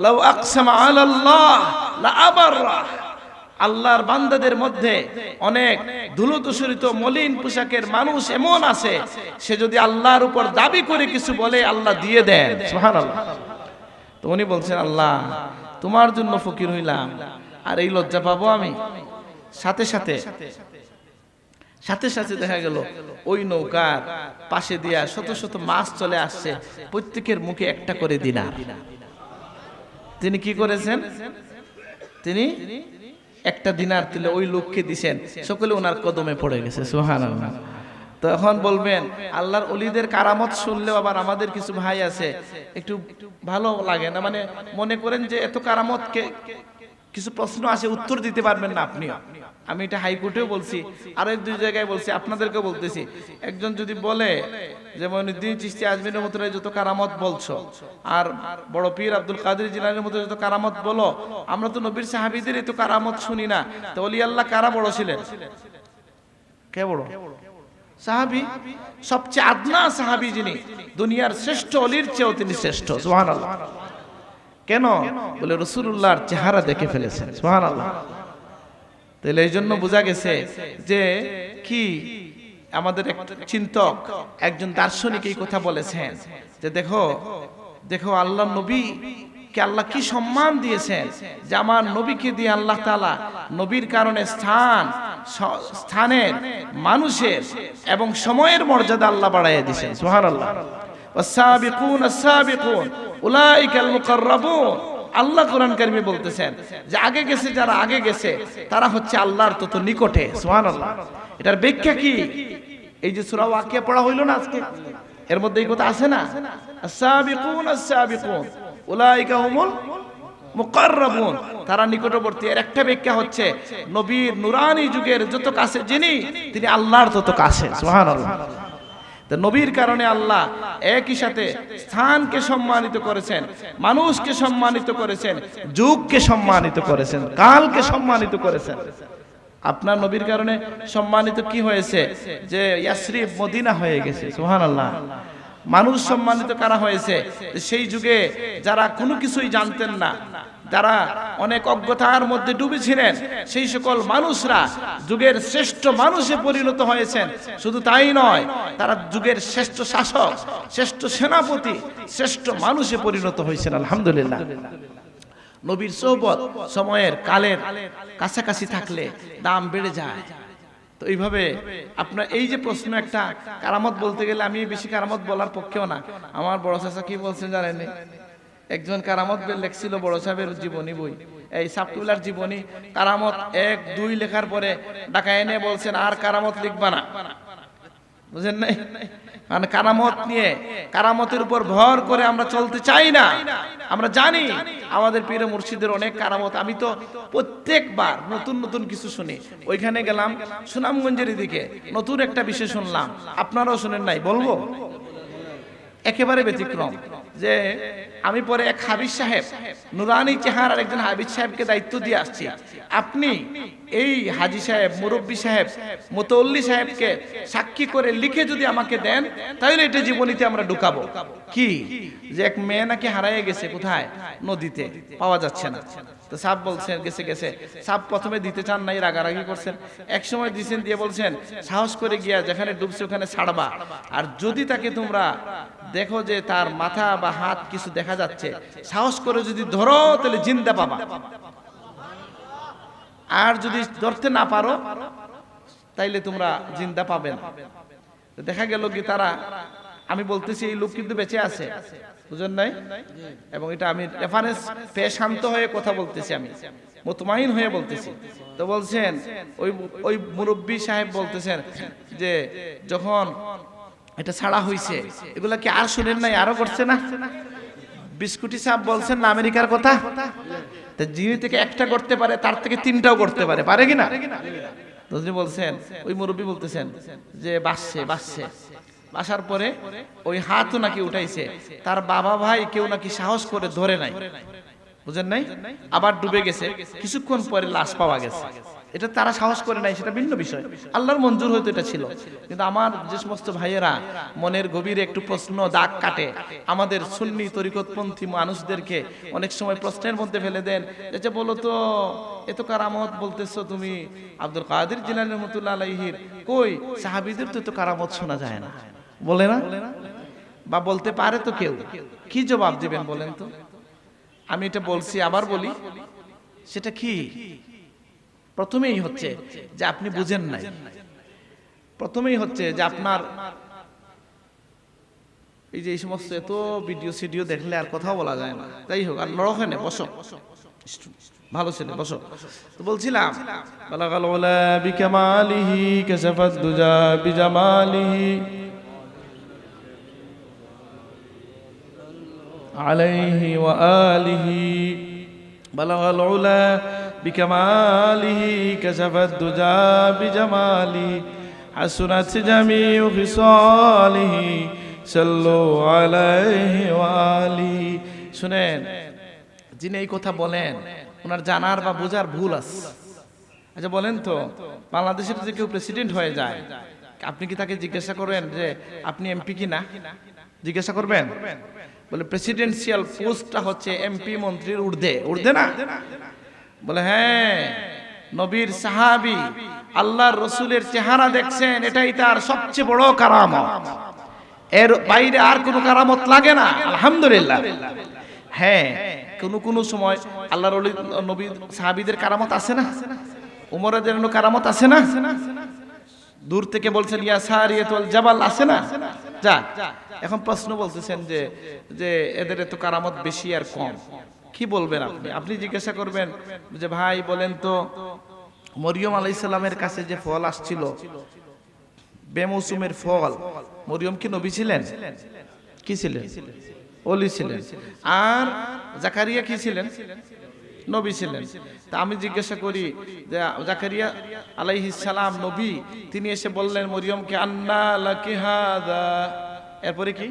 লাউ আকসামা আলাল্লাহ লা আবাররা। আল্লাহর বান্দাদের মধ্যে অনেক ধুলোধূসরিত মলিন পোশাকের মানুষ এমন আছে, সে যদি আল্লাহর উপর দাবি করে কিছু বলে আল্লাহ দিয়ে দেন। সুবহানাল্লাহ। তো উনি বলছেন আল্লাহ তোমার জন্য ফকির হইলাম, আর এই লজ্জা পাবো আমি? সাথে সাথে দেখা গেল ওই নৌকার পাশে দিয়া শত শত মাছ চলে আসছে, প্রত্যেকের মুখে একটা করে দিনার। তিনি কি করেছেন? তিনি একটা দিনার তুলে ওই লোককে দিছেন, সকলে ওনার কদমে পড়ে গেছে। সুবহানাল্লাহ। তো এখন বলবেন আল্লাহর ওলিদের কারামত শুনলেও আবার আমাদের কিছু ভাই আছে একটু ভালো লাগে না, মানে মনে করেন যে এত কারামতকে কিছু প্রশ্ন আসে উত্তর দিতে পারবেন না আপনিও। আমি এটা হাইকোর্টেও বলছি, আর এক দুই জায়গায় বলছি, আপনাদেরকেও বলতেছি। একজন যদি বলে যে মঈনুদ্দিন চিশতি আজমিরের মতো যত কারামত বলছো, আর বড় পীর আব্দুল কাদের জিলানীর মতো যত কারামত বলো, আমরা তো নবীর সাহাবীদের এত কারামত শুনি না, তো ওলি আল্লাহ কারা বড় ছিলেন? কে বড়? সাহাবী। সবচেয়ে আদনা সাহাবী যিনি, দুনিয়ার শ্রেষ্ঠ অলির চেয়েও তিনি শ্রেষ্ঠ। সুবহানাল্লাহ। কেন? বলে রাসূলুল্লাহর চেহারা দেখে ফেলেছেন। সুবহানাল্লাহ। তাহলে এই জন্য বোঝা গেছে যে কি আমাদের এক চিন্তক, একজন দার্শনিক এই কথা বলেছেন যে দেখো আল্লাহ নবী কে আল্লাহ কি সম্মান দিয়েছেন, যে আমার নবীকে দিয়ে আল্লাহ তাআলা নবীর কারণে স্থানের, মানুষের এবং সময়ের মর্যাদা আল্লাহ বাড়াইয়া দিয়েছেন। সুবহানাল্লাহ। ওয়াস-সাবিকুন আস-সাবিকুন উলাইকাল মুকাররাবুন। আল্লাহ কোরআন কারিমে বলতেছেন যে আগে গেছে যারা আগে গেছে তারা হচ্ছে আল্লাহর তত নিকটে। সুবহানাল্লাহ। এটার ব্যাখ্যা কি? এই যে সূরা ওয়াকিয়া পড়া হইল না আজকে, এর মধ্যে এই কথা আছে না, আস-সাবিকুন আস-সাবিকুন উলাইকা হুমুল মুকাররাবুন, তারা নিকটবর্তী। এর একটা ব্যাখ্যা হচ্ছে নবীর নুরানি যুগের যত কাছে যিনি, তিনি আল্লাহর তত কাছে। সুবহানাল্লাহ। তো নবীর কারণে আল্লাহ একই সাথে স্থানকে সম্মানিত করেছেন, মানুষকে সম্মানিত করেছেন, যুগকে সম্মানিত করেছেন, কালকে সম্মানিত করেছেন। আপনার নবীর কারণে সম্মানিত কি হয়েছে? যে ইয়াসরিব মদিনা হয়ে গেছে। সুবহানাল্লাহ। মানুষ সম্মানিত কারা হয়েছে? সেই যুগে যারা কোনো কিছুই জানতেন না, যারা অনেক অজ্ঞতার মধ্যে ডুবেছিলেন, সেই সকল মানুষরা যুগের শ্রেষ্ঠ মানুষে পরিণত হয়েছেন। শুধু তাই নয়, তারা যুগের শ্রেষ্ঠ শাসক, শ্রেষ্ঠ সেনাপতি, শ্রেষ্ঠ মানুষে পরিণত হয়েছেন। আলহামদুলিল্লাহ। নবীর সোহবত সময়ের কালের কাছাকাছি থাকলে দাম বেড়ে যায়। তো এইভাবে আপনার এই যে প্রশ্ন, একটা কারামত বলতে গেলে আমি বেশি কারামত বলার পক্ষেও না। আমার বড় চাচা কি বলছেন জানেন? একজন কারামত লেখছিল বড় সাহেবের জীবনী বই, এই সাবটুলার জীবনী, কারামত 1-2 লেখার পরে ঢাকায় এনে বলছেন আর কারামত লিখবা না। বুঝেন নাই? কারণ কারামত নিয়ে, কারামতের উপর ভর করে আমরা চলতে চাই না। আমরা জানি আমাদের পীর মুর্শিদের অনেক কারামত। আমি তো প্রত্যেকবার নতুন নতুন কিছু শুনি। ওইখানে গেলাম সুনামগঞ্জের দিকে, নতুন একটা বিষয় শুনলাম, আপনারাও শুনেন নাই, বলবো একেবারে ব্যতিক্রম। যে আমি পরে এক হাবিজ সাহেব, নুরানি চেহারার একজন হাবিজ সাহেবকে দায়িত্ব দিয়ে আসছি, আপনি এই হাজি সাহেব, মুরব্বী সাহেব, মুতওয়াল্লি সাহেবকে সাক্ষী করে লিখে যদি আমাকে দেন, তাহলে এটা জীবনীতে আমরা ঢুকাবো। কি? যে এক মেয়ে নাকি হারায় গেছে, কোথায়? নদীতে, পাওয়া যাচ্ছে না। তো সাহেব বলছেন গেছে। সাহেব প্রথমে দিতে চান নাই, রাগারাগি করছেন। এক সময় দিছেন, দিয়ে বলছেন সাহস করে গিয়া যেখানে ডুবছে ওখানে ছাড়বা, আর যদি তাকে তোমরা দেখো যে তার মাথা বা হাত কিছু দেখা যাচ্ছে, সাহস করে যদি ধরো তাহলে জিন্দা পাবা, আর যদি ধরতে না পারো তাইলে তোমরা জিন্দা পাবে না। দেখা গেল কি তারা আমি বলতেছি এই লোক কিন্তু বেঁচে আছে, বুঝেন নাই? এবং এটা আমি রেফারেন্স পেয়ে শান্ত হয়ে কথা বলতেছি, আমি মুতমাইন হয়ে বলতেছি। তো বলছেন ওই মুরব্বী সাহেব বলতেছেন যে যখন এটা ছাড়া হইছে এগুলা কি আর শুনেন নাই, আরো করছে না? বিস্কুটি সাহেব বলছেন না আমেরিকার কথা, তা যিনি থেকে একটা করতে পারে তার থেকে তিনটাও করতে পারে, পারে কিনা? তো যিনি বলছেন, ওই মুরব্বী বলতেছেন যে বাসছে বাসার পরে ওই হাতও নাকি উঠাইছে, তার বাবা ভাই কেউ নাকি সাহস করে ধরে নাই, বুঝেন নাই? আবার ডুবে গেছে, কিছুক্ষণ পরে লাশ পাওয়া গেছে। এটা তারা সাহস করে নাই, সেটা ভিন্ন বিষয়, আল্লাহর মঞ্জুর হয়তো এটা ছিল। কিন্তু আমার যে সমস্ত ভাইয়েরা মনের গভীরে একটু প্রশ্ন দাগ কাটে, আমাদের সুন্নি তরিকতপন্থী মানুষদেরকে অনেক সময় প্রশ্নের মধ্যে ফেলে দেন, যে বলো তো এত কারামত বলতেছো তুমি আব্দুল কাদের জিলানী রহমাতুল্লাহ আলাইহির, কই সাহাবীদের তো কারামত শোনা যায় না, বলে না? বা বলতে পারে তো কেউ, কি জবাব দিবেন বলেন তো? আমি এটা বলছি, আবার বলি, সেটা কি? প্রথমেই হচ্ছে যে আপনি বুঝেন নাই, প্রথমেই হচ্ছে যে আপনার এই যে এই সমস্ত এত ভিডিও সিডিও দেখলে আর কথাও বলা যায় না। যাই হোক, আর লড়খানে বসো, ভালো ছেলে বসো। তো বলছিলাম বালাগাল উলা বিকামালিহি কাশাফাত দুজা বিজামালিহি আলাইহি ওয়া আলিহি, বালাগাল উলা বিকামালিহি কাশাফাত দুজা বিজামালিহি হাসুনাত জামিউ খিসালিহি সাল্লু আলাইহি ওয়া আলিহি। শুনেন, যিনি এই কথা বলেন ওনার জানার বা বোঝার ভুল আছে। আচ্ছা বলেন তো, বাংলাদেশের যদি কেউ প্রেসিডেন্ট হয়ে যায়, আপনি কি তাকে জিজ্ঞাসা করবেন যে আপনি এমপি কি না? জিজ্ঞাসা করবেন? বলে প্রেসিডেন্সিয়াল পোস্টটা হচ্ছে এমপি মন্ত্রীর ঊর্ধ্বে না? বলে হ্যাঁ, নবীর সাহাবী আল্লাহর রসুলের চেহারা দেখছেন, এটাই তার সবচেয়ে বড় কারামত, এর বাইরে আর কোনো কারামত লাগে না। আলহামদুলিল্লাহ। হ্যাঁ, কোন সময় আল্লাহর নবী সাহাবীদের কারামত আছে না? উমরের জন্য কারামত আছে না? দূর থেকে বলছেন ইয়া সারিয়াতুল জাবাল, আছে না? যা, এখন প্রশ্ন বলতেছেন যে এদের এত কারামত বেশি আর কম, কি বলবেন আপনি? আপনি জিজ্ঞাসা করবেন যে ভাই বলেন তো, মরিয়ম আলাইহিস সালামের কাছে যে ফল আসছিল, বেমৌসুমের ফল, মরিয়ম কি নবী ছিলেন? কি ছিলেন? ওলি ছিলেন। আর জাকারিয়া কি ছিলেন? নবী ছিলেন। তা আমি জিজ্ঞাসা করি যে জাকারিয়া আলাইহিস সালাম নবী, তিনি এসে বললেন মরিয়মকে আন্না লাকি হাযা, এরপরে কি?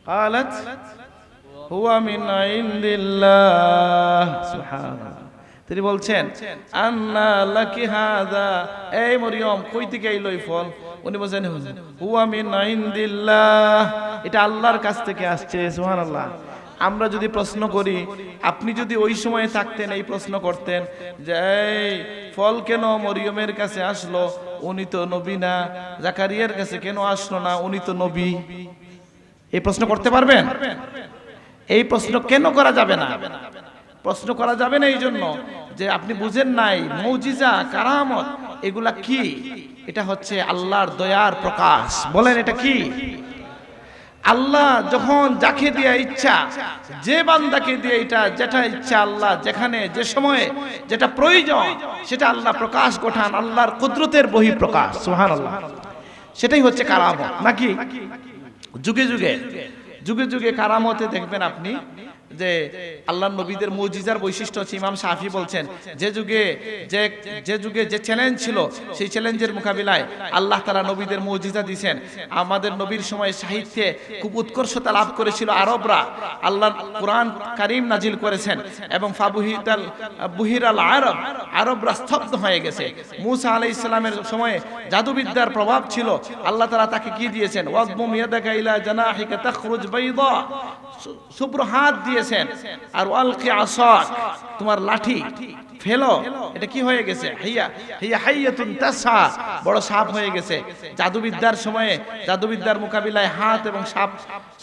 ক্বালাত হুয়া মিন ইনদিল্লাহ, সুবহানাল্লাহ। তিনি বলছেন আন্না লাকি হাযা, এই মরিয়ম কই থেকে আইলো এই ফল? উনি বলেন হুয়া মিন ইনদিল্লাহ, এটা আল্লাহর কাছ থেকে আসছে। সুবহানাল্লাহ। আমরা যদি প্রশ্ন করি, আপনি যদি ওই সময়ে থাকতেন এই প্রশ্ন করতেন যে এই ফল কেন মরিয়মের কাছে আসলো, উনি তো নবী না? জাকারিয়ার কাছে কেন আসলো না, উনি তো নবী? এই প্রশ্ন করতে পারবেন? এই প্রশ্ন কেন করা যাবে না? প্রশ্ন করা যাবে না এই জন্য যে আপনি বুঝেন নাই মুজিজা কারামত এগুলা কি। এটা হচ্ছে আল্লাহর দয়ার প্রকাশ। বলেন এটা কি? আল্লাহ যখন যাকে দিয়ে ইচ্ছা, যে বান্দাকে দিয়ে এটা যেটা ইচ্ছা, আল্লাহ যেখানে যে সময়ে যেটা প্রয়োজন সেটা আল্লাহ প্রকাশ ঘটান, আল্লাহর কুদরতের বহিঃপ্রকাশ। সুবহানাল্লাহ। সেটাই হচ্ছে কারামত। নাকি যুগে যুগে যুগে যুগে কারামতে দেখবেন আপনি যে আল্লাহর নবীদের মুজিজার বৈশিষ্ট্য হচ্ছে, ইমাম শাফি বলছেন যে যুগে যে চ্যালেঞ্জ ছিল সেই চ্যালেঞ্জের মোকাবিলায় আল্লাহ তাআলা নবীদের মুজিজা দিয়েছেন। আমাদের নবীর সময় সাহিত্যে খুব উৎকর্ষতা লাভ করেছিল আরবরা, আল্লাহ কুরআন কারীম নাজিল করেছেন এবং বুহিরাল আরব, আরবরা স্তব্ধ হয়ে গেছে। মূসা আলাইহিস সালামের সময়ে জাদুবিদ্যার প্রভাব ছিল, আল্লাহ তাআলা তাকে কি দিয়েছেন? ওয়াদমুম ইয়াদাকা ইলা জানাহিকা তাখরুজ বাইদা, শুভ্র হাত দিয়েছেন। আর ওয়ালকি আসাক, তোমার লাঠি ফেলো, এটা কি হয়ে গেছে? হিয়া হিয়া হাইয়াতুন তাসা, বড় সাপ হয়ে গেছে। জাদুবিদ্যার সময়ে জাদুবিদ্যার মোকাবিলায় হাত এবং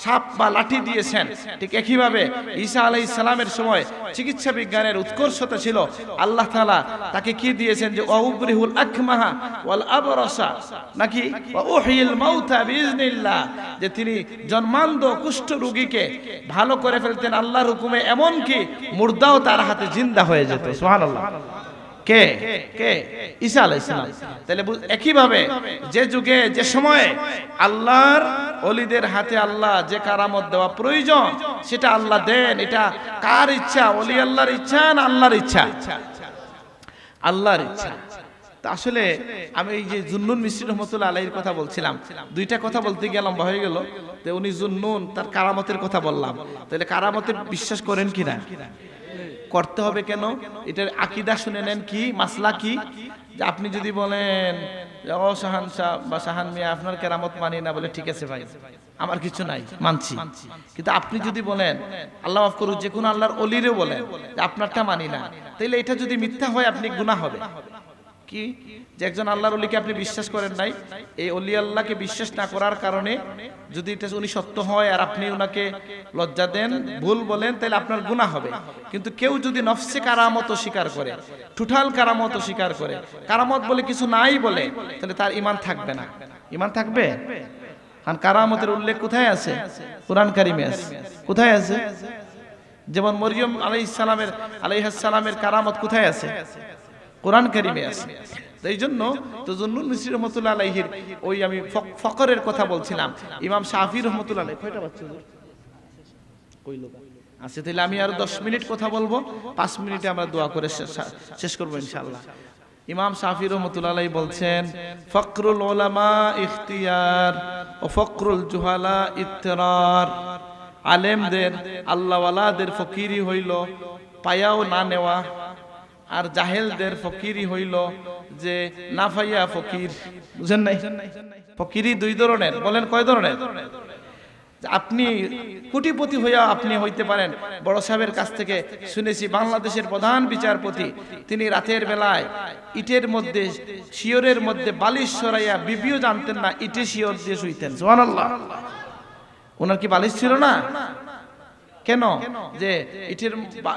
সাপ বা লাঠি দিয়েছেন। ঠিক একইভাবে ঈসা আলাইহিস সালামের সময় চিকিৎসা বিজ্ঞানের উৎকর্ষতা ছিল। আল্লাহ তাআলা তাকে কি দিয়েছেন যে ওয়াউবরিহুল আকমাহা ওয়াল আবরাসা, নাকি ওয়া উহিল মাউতা বিইজনিল্লাহ, যে তিনি জন্মান্ধ কুষ্ঠ রোগীকে ভালো করে ফেলতেন আল্লাহর হুকুমে, এমন কি মুর্দাও তার হাতে জিন্দা হয়ে যেত। সুবহানাল্লাহ। কে কে? ঈসা আলাইহিস সালাম। তাহলে একইভাবে যে যুগে যে সময়ে আল্লাহর ওলিদের হাতে আল্লাহ যে কারামত দেওয়া প্রয়োজন সেটা আল্লাহ দেন। এটা কার ইচ্ছা? ওলি আল্লাহর ইচ্ছা না আল্লাহর ইচ্ছা? আল্লাহর ইচ্ছা। আসলে আমি এই যে জুন্নুন মিসরি রহমতুল্লাহ আলাইহির কথা বলছিলাম, দুইটা কথা বলতে গিয়ে লম্বা হয়ে গেল। তো উনি জুন্নুন, তার কারামতের কথা বললাম। তাহলে কারামতে বিশ্বাস করেন কিনা? করতে হবে কেন? এটার আকীদা শুনে নেন, কি মাসলা কি। যে আপনি যদি বলেন ও শাহান শাহ বা শাহান মিয়া আপনার কেরামত মানি না, বলে ঠিক আছে ভাই আমার কিছু নাই, মানছি। কিন্তু আপনি যদি বলেন আল্লাহ মাফ করুক, যে কোনো আল্লাহর অলিরে বলেন যে আপনারটা মানি না, তাহলে এটা যদি মিথ্যা হয় আপনি গুনাহ হবে। কি যে একজন আল্লাহর ওলিকে আপনি বিশ্বাস করেন নাই, এই ওলি আল্লাহকে বিশ্বাস না করার কারণে যদি এটা উনি সত্য হয় আর আপনি ওনাকে লজ্জা দেন, ভুল বলেন, তাহলে আপনার গুনাহ হবে। কিন্তু কেউ যদি নফসে কারামত স্বীকার করে, টোটাল কারামত স্বীকার করে, কারামত বলে কিছু নাই বলে, তাহলে তার ঈমান থাকবে না। ঈমান থাকবে? কারণ কারামতের উল্লেখ কোথায় আছে? কুরআন কারিমে আছে। কোথায় আছে? যেমন মরিয়ম আলাইহিস সালামের কারামত কোথায় আছে? কোরআন কারিমে আছে। এই জন্য তো জুন্নুন মিসরি রহমতুল্লাহ আলাইহির ওই আমি ফকরের কথা বলছিলাম, ইমাম শাফি রহমতুল্লাহ আলাইহি কয়টা বাচ্চা কইলো আছে। তাহলে আমি আর 10 মিনিট কথা বলবো, 5 মিনিটে আমরা দোয়া করে শেষ করব ইনশাআল্লাহ। ইমাম শাফি রহমতুল্লাহ আলাইহি বলছেন, ফকরুল উলামা ইখতিয়ার ও ফকরুল জুহালা ইত্তরার। আলেমদের আল্লাহওয়ালাদের ফকিরি হইল পায়াও না নেওয়া, আর জাহেলদের ফকিরি হইল যে না পাইয়া ফকির। বুঝেন নাই? ফকিরি দুই ধরনের। বলেন কয় ধরনের? আপনি কোটিপতি হইয়া আপনি হইতে পারেন। বড় সাহেবের কাছ থেকে শুনেছি, বাংলাদেশের প্রধান বিচারপতি, তিনি রাতের বেলায় ইটের মধ্যে, শিয়রের মধ্যে বালিশ সরাইয়া, বিবিও জানতেন না ইটে শিয়র দিয়ে শুইতেন। সুবহানাল্লাহ। ওনার কি বালিশ ছিল না? কেন? যে ইটের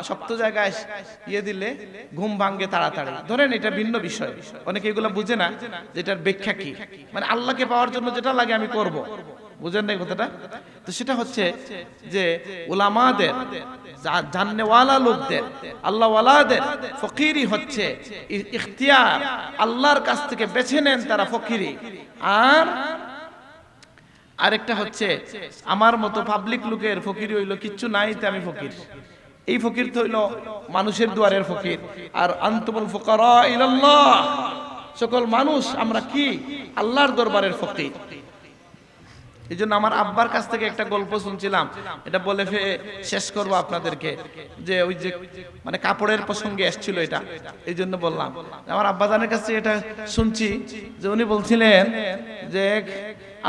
শক্ত জায়গায় ইয়ে দিলে ঘুম ভাঙ্গে তাড়াতাড়ি। ধরেন এটা ভিন্ন বিষয়, অনেকে এগুলো বুঝে না যে এটার ব্যাখ্যা কি। মানে আল্লাহকে পাওয়ার জন্য যেটা লাগে আমি করব, বুঝেন না কথাটা? তো সেটা হচ্ছে যে উলামাদের, জাননেওয়ালা লোকদের, আল্লাহওয়ালাদের ফকিরি হচ্ছে ইখতিয়ার, আল্লাহর কাছ থেকে বেছে নেন তারা ফকিরি। আর আরেকটা হচ্ছে আমার মতো পাবলিক লোকের ফকির হইলো কিচ্ছু নাই তে আমি ফকির। এই ফকির তো হইলো মানুষের দুয়ারের ফকির। আর আনতুমুল ফুকারা ইলাল্লাহ, সকল মানুষ আমরা কি আল্লাহর দরবারের ফকির। এই জন্য আমার আব্বার কাছ থেকে একটা গল্প শুনছিলাম, এটা বলে শেষ করবো আপনাদেরকে। যে ওই যে মানে কাপড়ের প্রসঙ্গে এসেছিল এটা, এই জন্য বললাম। আমার আব্বাজানের কাছে এটা শুনছি যে উনি বলছিলেন যে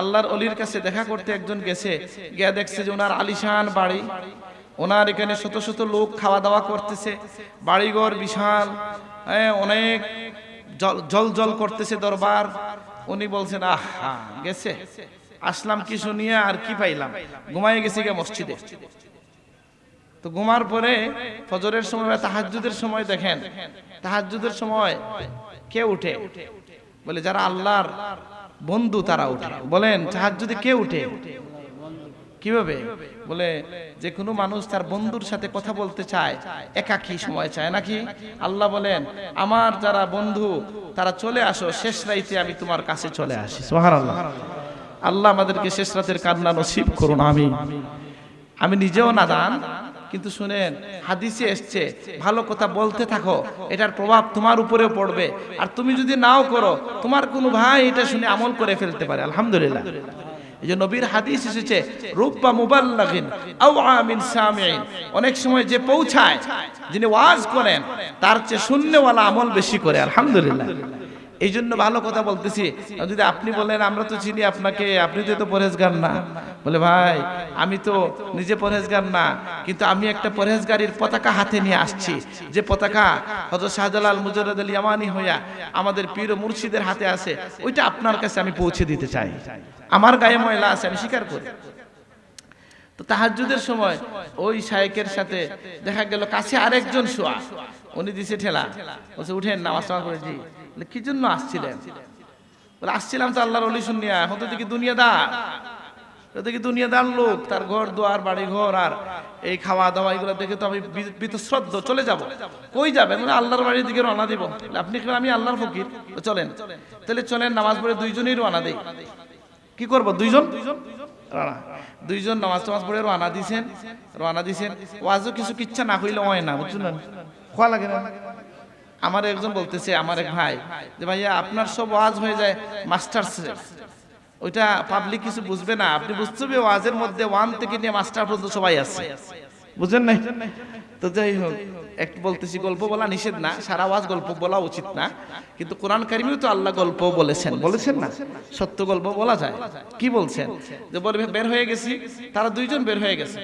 আল্লাহর অলির কাছে দেখা করতে একজন গেছে, গিয়া দেখছে যে ওনার আলিশান বাড়ি, ওনার এখানে শত শত লোক খাওয়া দাওয়া করতেছে, বাড়িঘর বিশাল, অনেক জল জল করতেছে দরবার। উনি বলছেন আহা গেছে, আসলাম কি শুনিয়ে আর কি পাইলাম, ঘুমায় গেছি গে মসজিদে। তো ঘুমার পরে ফজরের সময় বা তাহাজ্জুদের সময় দেখেন, তাহাজ্জুদের সময় কে উঠে? বলে যারা আল্লাহর বন্ধু তারা উঠে। বলেন তাহাজ্জুদে কে উঠে? কিভাবে? বলে যে কোনো মানুষ তার বন্ধুর সাথে কথা বলতে চায়, একাকী সময় চায় নাকি? আল্লাহ বলেন আমার যারা বন্ধু তারা চলে আসো, শেষ রাইতে আমি তোমার কাছে চলে আসি। সুবহানাল্লাহ। আল্লাহ আমাদেরকে শেষ রাতের কান্না নসিব করুন। আমি নিজেও নাদান, কিন্তু শুনেন হাদিসে এসছে ভালো কথা বলতে থাকো, এটার প্রভাব তোমার উপরেও পড়বে। আর তুমি যদি নাও করো, তোমার কোনো ভাই এটা শুনে আমল করে ফেলতে পারে। আলহামদুলিল্লাহ। এই যে নবীর হাদিস এসেছে, রুব্বা মুবাল্লাগিন আও আমিন সামিঈন, অনেক সময় যে পৌঁছায়, যিনি ওয়াজ করেন, তার চেয়ে শুননেওয়ালা আমল বেশি করে। আলহামদুলিল্লাহ। এই জন্য ভালো কথা বলতেছি। যদি আপনি বলেন আমরা তো চিনি আপনাকে, আপনি তো পরহেজগার না, বলে ভাই আমি তো নিজে পরহেজগার না, কিন্তু আমি একটা পরহেজগারির পতাকা হাতে নিয়ে আসছি, যে পতাকা হযরত শাহজালাল মুজাররদ আল ইয়ামানি হইয়া আমাদের পীর ও মুর্শিদের হাতে আছে, ওইটা আপনার কাছে আমি পৌঁছে দিতে চাই। আমার গায়ে ময়লা আছে, আমি স্বীকার করি। তো তাহাজ্জুদের সময় ওই শায়েকের সাথে দেখা গেল কাছে আরেকজন শোয়া, উনি দিছে ঠেলা, বলছে উঠেন নামাজ পড়ে। জি, কি জন্য আসছিলেন? বলে আসছিলাম তো আল্লাহর ওলি শুনিয়া। এখন তো দেখি দুনিয়াদার লোক, তার ঘর দুয়ার বাড়ি ঘর আর এই খাওয়া দাওয়া এগুলো দেখে তো আমি বীতশ্রদ্ধ, চলে যাব। কই যাবেন? মানে আল্লাহর বাড়ির দিকে রওনা দিব। আপনি আমি আল্লাহর ফকির, চলেন। তাহলে চলেন নামাজ পড়ে দুইজনেই রওনা দেই। কি করব? দুইজন নামাজ পড়ে রওনা দিছেন। ওয়াজও কিচ্ছা না হইলে হয় না, বুঝছেন না, খোয়া লাগে না। আমার একজন বলতেছে, আমার এক ভাই, যে ভাইয়া আপনার সব ওয়াজ হয়ে যায় মাস্টার্স, ওইটা পাবলিক কিছু বুঝবে না, আপনি বুঝতে হবে ওয়াজের মধ্যে 1 থেকে নিয়ে মাস্টার পর্যন্ত সবাই আছে, বুঝেন নাই? তো যাই হোক, একটু বলতেছি গল্প বলা নিষেধ না, সারা ওয়াজ গল্প বলা উচিত না, কিন্তু কোরআন কারিমেও তো আল্লাহ গল্প বলেছেন না, সত্য গল্প বলা যায়। কি বলছেন? যে বলবে বের হয়ে গেছি, তারা দুইজন বের হয়ে গেছে।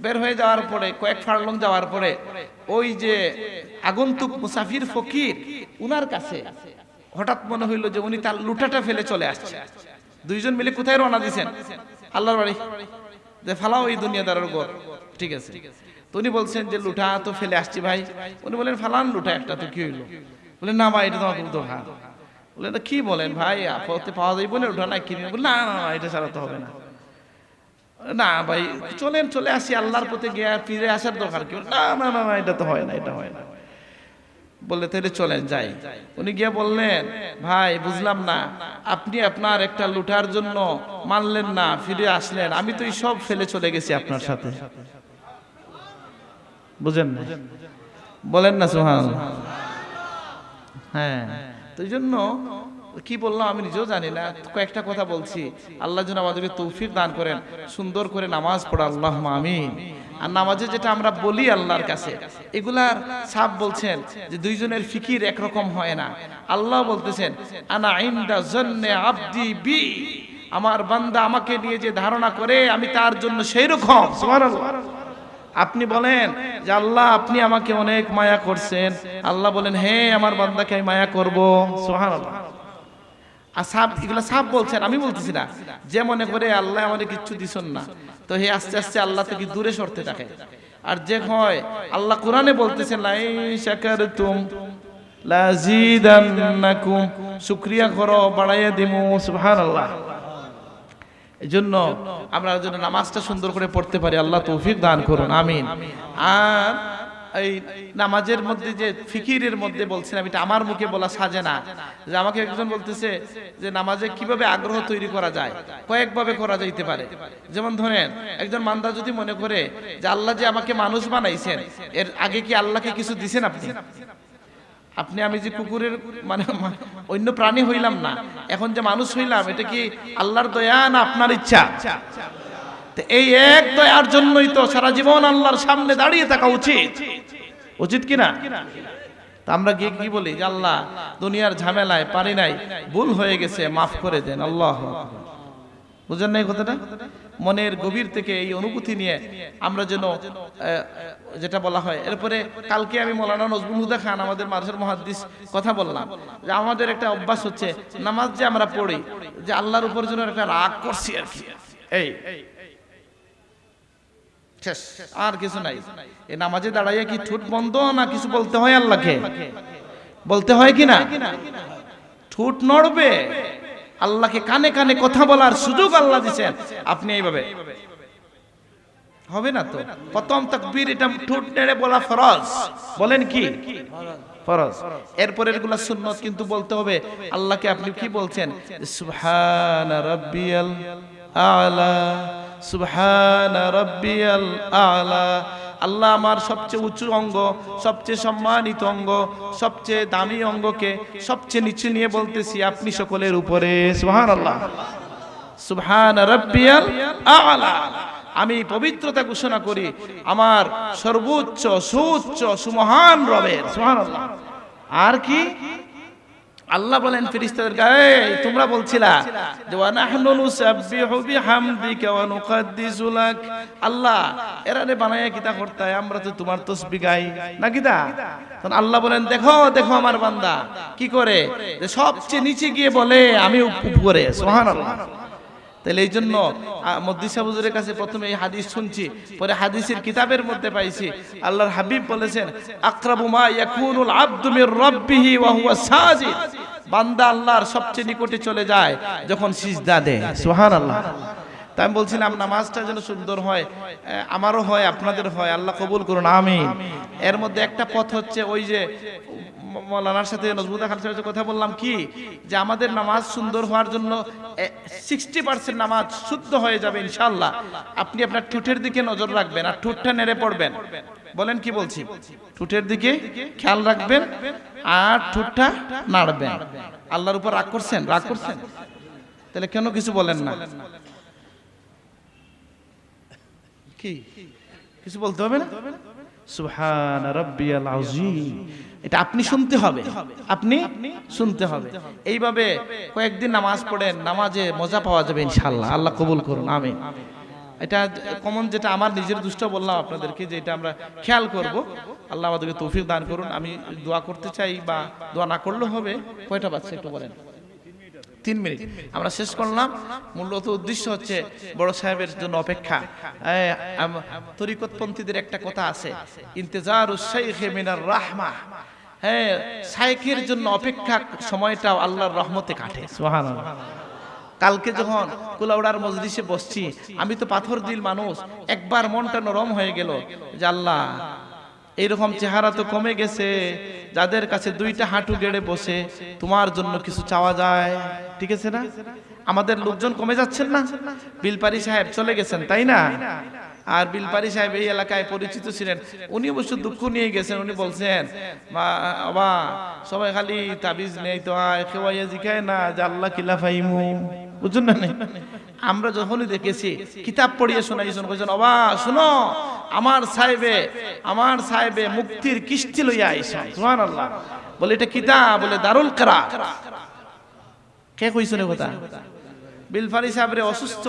বের হয়ে যাওয়ার পরে কয়েক ফার্লং যাওয়ার পরে ওই যে আগন্তুক মুসাফির ফকির, উনার কাছে হঠাৎ মনে হইল যে উনি তার লুটাটা ফেলে চলে আসছে। দুইজন মিলে কোথায় রওনা দিয়েছেন? আল্লাহর বাড়ি। যে ফালাও এই দুনিয়াদারের ঘর, ঠিক আছে। তো উনি বলছেন যে লুটা তো ফেলে আসছি ভাই। উনি বলেন ফালান লুটা একটা, তো কি হইলো? বলেন না ভাই, এটা তোমাকে তো ভাই। বলেন কি বলেন ভাই, আপদে পাওয়া যাইব না লুটা, না কিনে? বলে না এটা ছাড়া তো হবে না। না ভাই চলেন, চলে আসি, আল্লাহর পথে গিয়ে ফিরে আসার দরকার কি? না না না, এটা তো হয় না, এটা হয় না। বললে তাহলে চলেন যাই। উনি গিয়ে বললেন, ভাই বুঝলাম না, আপনি আপনার একটা লুটার জন্য মানলেন না, ফিরে আসলেন, আমি তো এই সব ফেলে চলে গেছি আপনার সাথে। বুঝেন না? বলেন না সুবহানাল্লাহ। হ্যাঁ, তো এই জন্য কি বললাম আমি নিজেও জানি না, কয়েকটা কথা বলছি। আল্লাহ যেন আমাদেরকে তৌফিক দান করেন সুন্দর করে নামাজ পড়া, আল্লাহুম্মা আমিন। আর নামাজে যেটা আমরা বলি আল্লাহর কাছে, এগুলার সাব বলছেন যে দুইজনের ফিকির একরকম হয় না। আল্লাহ বলতেছেন আনা ইনদা জন্নে আবদি বি, আমার বান্দা আমাকে নিয়ে যে ধারণা করে আমি তার জন্য সেই রকম। সুবহানাল্লাহ। আপনি বলেন যে আল্লাহ আপনি আমাকে অনেক মায়া করছেন, আল্লাহ বলেন হ্যাঁ আমার বান্দাকে আমি মায়া করব। সুবহানাল্লাহ। আসাব এগুলা সাব বলছেন, আমি বলতেছি না। যে মনে করে আল্লাহ আমাদের কিচ্ছু দিছেন না, তো হে আস্তে আস্তে আল্লাহ থেকে দূরে সরতে থাকে। আর যে হয় আল্লাহ কোরআনে বলতেছেন লাইন শাকারতুম লাযীদান্নাকুম, শুকরিয়া করো বাড়াইয়া দিমু। সুবহানাল্লাহ। এজন্য আমরা যেন নামাজটা সুন্দর করে পড়তে পারি, আল্লাহ তৌফিক দান করুন, আমিন। আর এই নামাজের মধ্যে যে ফিকিরের মধ্যে বলছিলাম, এটা আমার মুখে বলা সাজে না। যে আমাকে একজন বলতেছে যে নামাজে কিভাবে আগ্রহ তৈরি করা যায়, কয়েকভাবে করা যাইতে পারে। যেমন ধরেন একজন বান্দা যদি মনে করে যে আল্লাহ যে আমাকে মানুষ বানাইছেন, এর আগে কি আল্লাহকে কিছু দিছেন? আপনি আমি যে কুকুরের মানে অন্য প্রাণী হইলাম না, এখন যে মানুষ হইলাম, এটা কি আল্লাহর দয়া না আপনার ইচ্ছা? এই এক দয়ার জন্যই তো সারা জীবন আল্লাহর সামনে দাঁড়িয়ে থাকা উচিত কিনা? তা আমরা গিয়ে কি বলি যে আল্লাহ দুনিয়ার ঝামেলায় পারি নাই, ভুল হয়ে গেছে, মাফ করে দেন। আল্লাহ, বুঝেন না এই কথাটা? মনের গভীর থেকে এই অনুভূতি নিয়ে আমরা যেন যেটা বলা হয়। এরপরে কালকে আমি মৌলানা নজরুল হুদা খান, আমাদের মাদ্রাসার মুহাদ্দিস, কথা বললাম যে আমাদের একটা অভ্যাস হচ্ছে নামাজ যে আমরা পড়ি, যে আল্লাহর উপর যেন একটা রাগ করছি আর কি, এই আর কিছু নাই। এই নামাজে দাঁড়াইয়া কি ঠোঁট বন্ধ না কিছু বলতে হয়? আল্লাহকে বলতে হয় কি না? ঠোঁট নড়বে, আল্লাহকে কানে কানে কথা বলার সুযোগ আল্লাহ দিয়েছেন। আপনি এইভাবে হবে না তো? প্রথম তাকবীর এটা ঠোঁট নেড়ে বলা ফরজ, বলেন কি ফরজ। এরপরে এগুলা সুন্নত, কিন্তু বলতে হবে আল্লাহকে। আপনি কি বলছেন? সুবহানা রাব্বিয়াল আলা, সুবহানা রাব্বিয়াল আলা। আল্লাহ আমার সবচেয়ে উঁচু অঙ্গ, সবচেয়ে সম্মানিত অঙ্গ, সবচেয়ে দামি অঙ্গকে সবচেয়ে নিচে নিয়ে বলতেছি আপনি সকলের উপরে। সুবহানাল্লাহ, সুবহানা রাব্বিয়াল আলা। আমি পবিত্রতা ঘোষণা করি আমার সর্বোচ্চ সুউচ্চ সুমহান রবের। সুবহানাল্লাহ। আর কি? আল্লাহ বলেন ফেরেশতাদেরকে, এই তোমরা বলছিলা যে ওয়া নাহনু নুসাব্বিহু বিহামদিকা ওয়া নুকাদ্দিসু লাক, আল্লাহ এরারে বানায়া কিতা করতায়, আমরা তো তোমার তাসবিহ গাই না কিতা। তখন আল্লাহ বলেন দেখো দেখো আমার বান্দা কি করে, যে সবচেয়ে নিচে গিয়ে বলে আমি উপরে। সুবহানাল্লাহ। তাহলে এই জন্য মুহাদ্দিস হুজুরের কাছে প্রথমে এই হাদিস শুনছি, পরে হাদিসের কিতাবের মধ্যে পাইছি আল্লাহর হাবিব বলেছেন আকরাবু মা ইয়াকুনুল আবদু মির রাব্বিহি ওয়া হুয়া সাজিদ, বান্দা আল্লাহর সবচেয়ে নিকটে চলে যায় যখন সিজদা দেয়। সুবহানাল্লাহ। তাই আমি বলছিলাম নামাজটা যেন সুন্দর হয়, আমারও হয় আপনাদের হয়, আল্লাহ কবুল করুন আমিন। এর মধ্যে একটা পথ হচ্ছে ওই যে মৌলানার সাথে নজমুদা খান সাহেবের কথা বললাম কি, যে আমাদের নামাজ সুন্দর হওয়ার জন্য 60% নামাজ শুদ্ধ হয়ে যাবে ইনশাআল্লাহ। আপনি আপনার ঠোঁটের দিকে নজর রাখবেন আর ঠোঁটটা নেড়ে পড়বেন। বলেন কি বলছি? ঠোঁটের দিকে খেয়াল রাখবেন আর ঠোঁটটা নাড়বেন। আল্লাহর উপর রাগ করছেন? রাগ করছেন? তাহলে কেন কিছু বলেন না? কি কিছু বলতে হবে না? সুবহান রাব্বিয়াল আযীম, এটা আপনি শুনতে হবে, আপনি শুনতে হবে। এইভাবে কয়েকদিন নামাজ পড়েন, নামাজে মজা পাওয়া যাবে ইনশাআল্লাহ। আল্লাহ কবুল করুন আমিন। এটা কমন যেটা আমার নিজের দুষ্ট বললাম আপনাদেরকে, যে এটা আমরা খেয়াল করব। আল্লাহ আমাদেরকে তৌফিক দান করুন। আমি দোয়া করতে চাই, বা দোয়া না করলেও হবে। কয়টা বাজছে একটু বলেন? 3 মিনিট। আমরা শেষ করলাম। মূলত উদ্দেশ্য হচ্ছে বড় সাহেবের জন্য অপেক্ষা। তরিকতপন্থীদের একটা কথা আছে, ইন্তেজারুশ শাইখে মিনার রাহমাহ। হ্যাঁ, শাইখের জন্য অপেক্ষা সময়টাও আল্লাহর রহমতে কাটে। সুবহানাল্লাহ। কালকে যখন কুলাউড়ার মজলিসে বসছি, আমি তো পাথর দিল মানুষ, একবার মনটা নরম হয়ে গেল যে আল্লাহ এইরকম চেহারা তো কমে গেছে, যাদের কাছে 2টা হাঁটু গেড়ে বসে তোমার জন্য কিছু চাওয়া যায়। ঠিক আছে না? আমাদের লোকজন কমে যাচ্ছেন না? বিলপারি সাহেব চলে গেছেন, তাই না? আর বিলপারি সাহেব এই এলাকায় পরিচিত ছিলেন, উনি অবশ্য দুঃখ নিয়ে গেছেন। উনি বলছেন বাবা সবাই খালি তাবিজ নেই তো খেওয়াইয়া জিখায় না যে আল্লাহ কিলা ফাইমু, বুঝুন না? আমরা যখনই দেখেছি কিতাব পড়িয়ে শোনাইছেন, কইছেন বাবা শুনো আমার সাহেবে মুক্তির কিস্তি লইয়া আইছেন। সুবহানাল্লাহ। বলে এটা কিতাব, বলে দারুল কিরাত। কে কইছেন কথা? বিলফারি সাহেবরে অসুস্থ,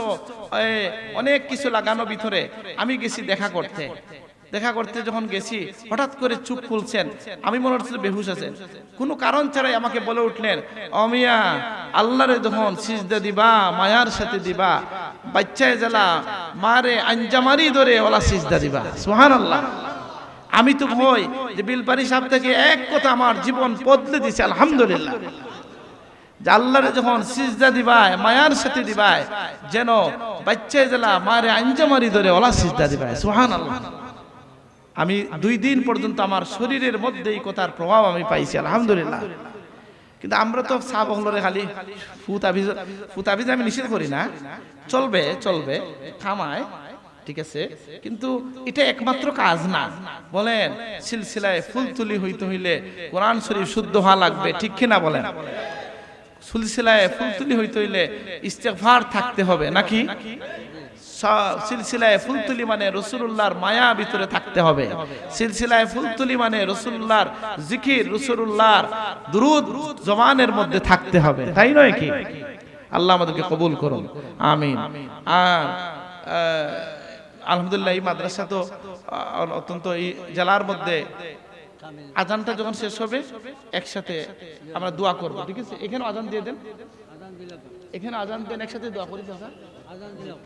অনেক কিছু লাগানো ভিতরে। আমি গেছি দেখা করতে যখন গেছি, হঠাৎ করে চুপ খুলছেন। আমি মনে হচ্ছিল বেহুশ আছেন। কোনো কারণ ছাড়াই আমাকে বলে উঠলেন, অমিয়া আল্লাহরে যখন সিজদা দিবা মায়ার সাথে দিবা, বাচ্চায় জ্বালা মারে আঞ্জামারি ধরে ওলা সিজদা দিবা। সুবহানাল্লাহ। আমি তো ভয় যে বিলপারি সাহেব থেকে এক কথা আমার জীবন বদলে দিছে। আলহামদুলিল্লাহ। যে আল্লাহরে যখন সিজদা দিবায় মায়ার সাথে দিবায়, যেন বাচ্চায় জ্বালা মারে আঞ্জামারি ধরে ওলা সিজদা দিবায়। সুবহানাল্লাহ। আমি 2 দিন পর্যন্ত আমার শরীরের মধ্যে এই কথার প্রভাব আমি পাইছি। আলহামদুলিল্লাহ। কিন্তু আমরা তো সাবহলরে খালি ফুতাবিজ আমি নিষেধ করি না, চলবে থামায়, ঠিক আছে, কিন্তু এটা একমাত্র কাজ না। বলেন সিলসিলায় ফুলতুলি হইতে হইলে কোরআন শরীফ শুদ্ধ হওয়া লাগবে, ঠিক কিনা বলেন? সিলসিলায় ফুলতুলি হইতে হইলে ইস্তেগফার থাকতে হবে নাকি? সিলসিলায় ফুলতুলি মানে রাসূলুল্লাহর মায়া ভিতরে থাকতে হবে। সিলসিলায় ফুলতুলি মানে রাসূলুল্লাহর জিকির, রাসূলুল্লাহর দুরূদ জবানের মধ্যে থাকতে হবে, তাই নয় কি? আল্লাহ আমাদেরকে কবুল করুন আমিন। আর আলহামদুলিল্লাহ এই মাদ্রাসা তো অত্যন্ত এই জেলার মধ্যে আজানটা যখন শেষ হবে একসাথে আমরা দোয়া করব, ঠিক আছে? এখানে আজান দিয়ে দেন, এখানে আজান দেন, একসাথে দোয়া করি। আজান দিলাম,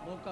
বোকা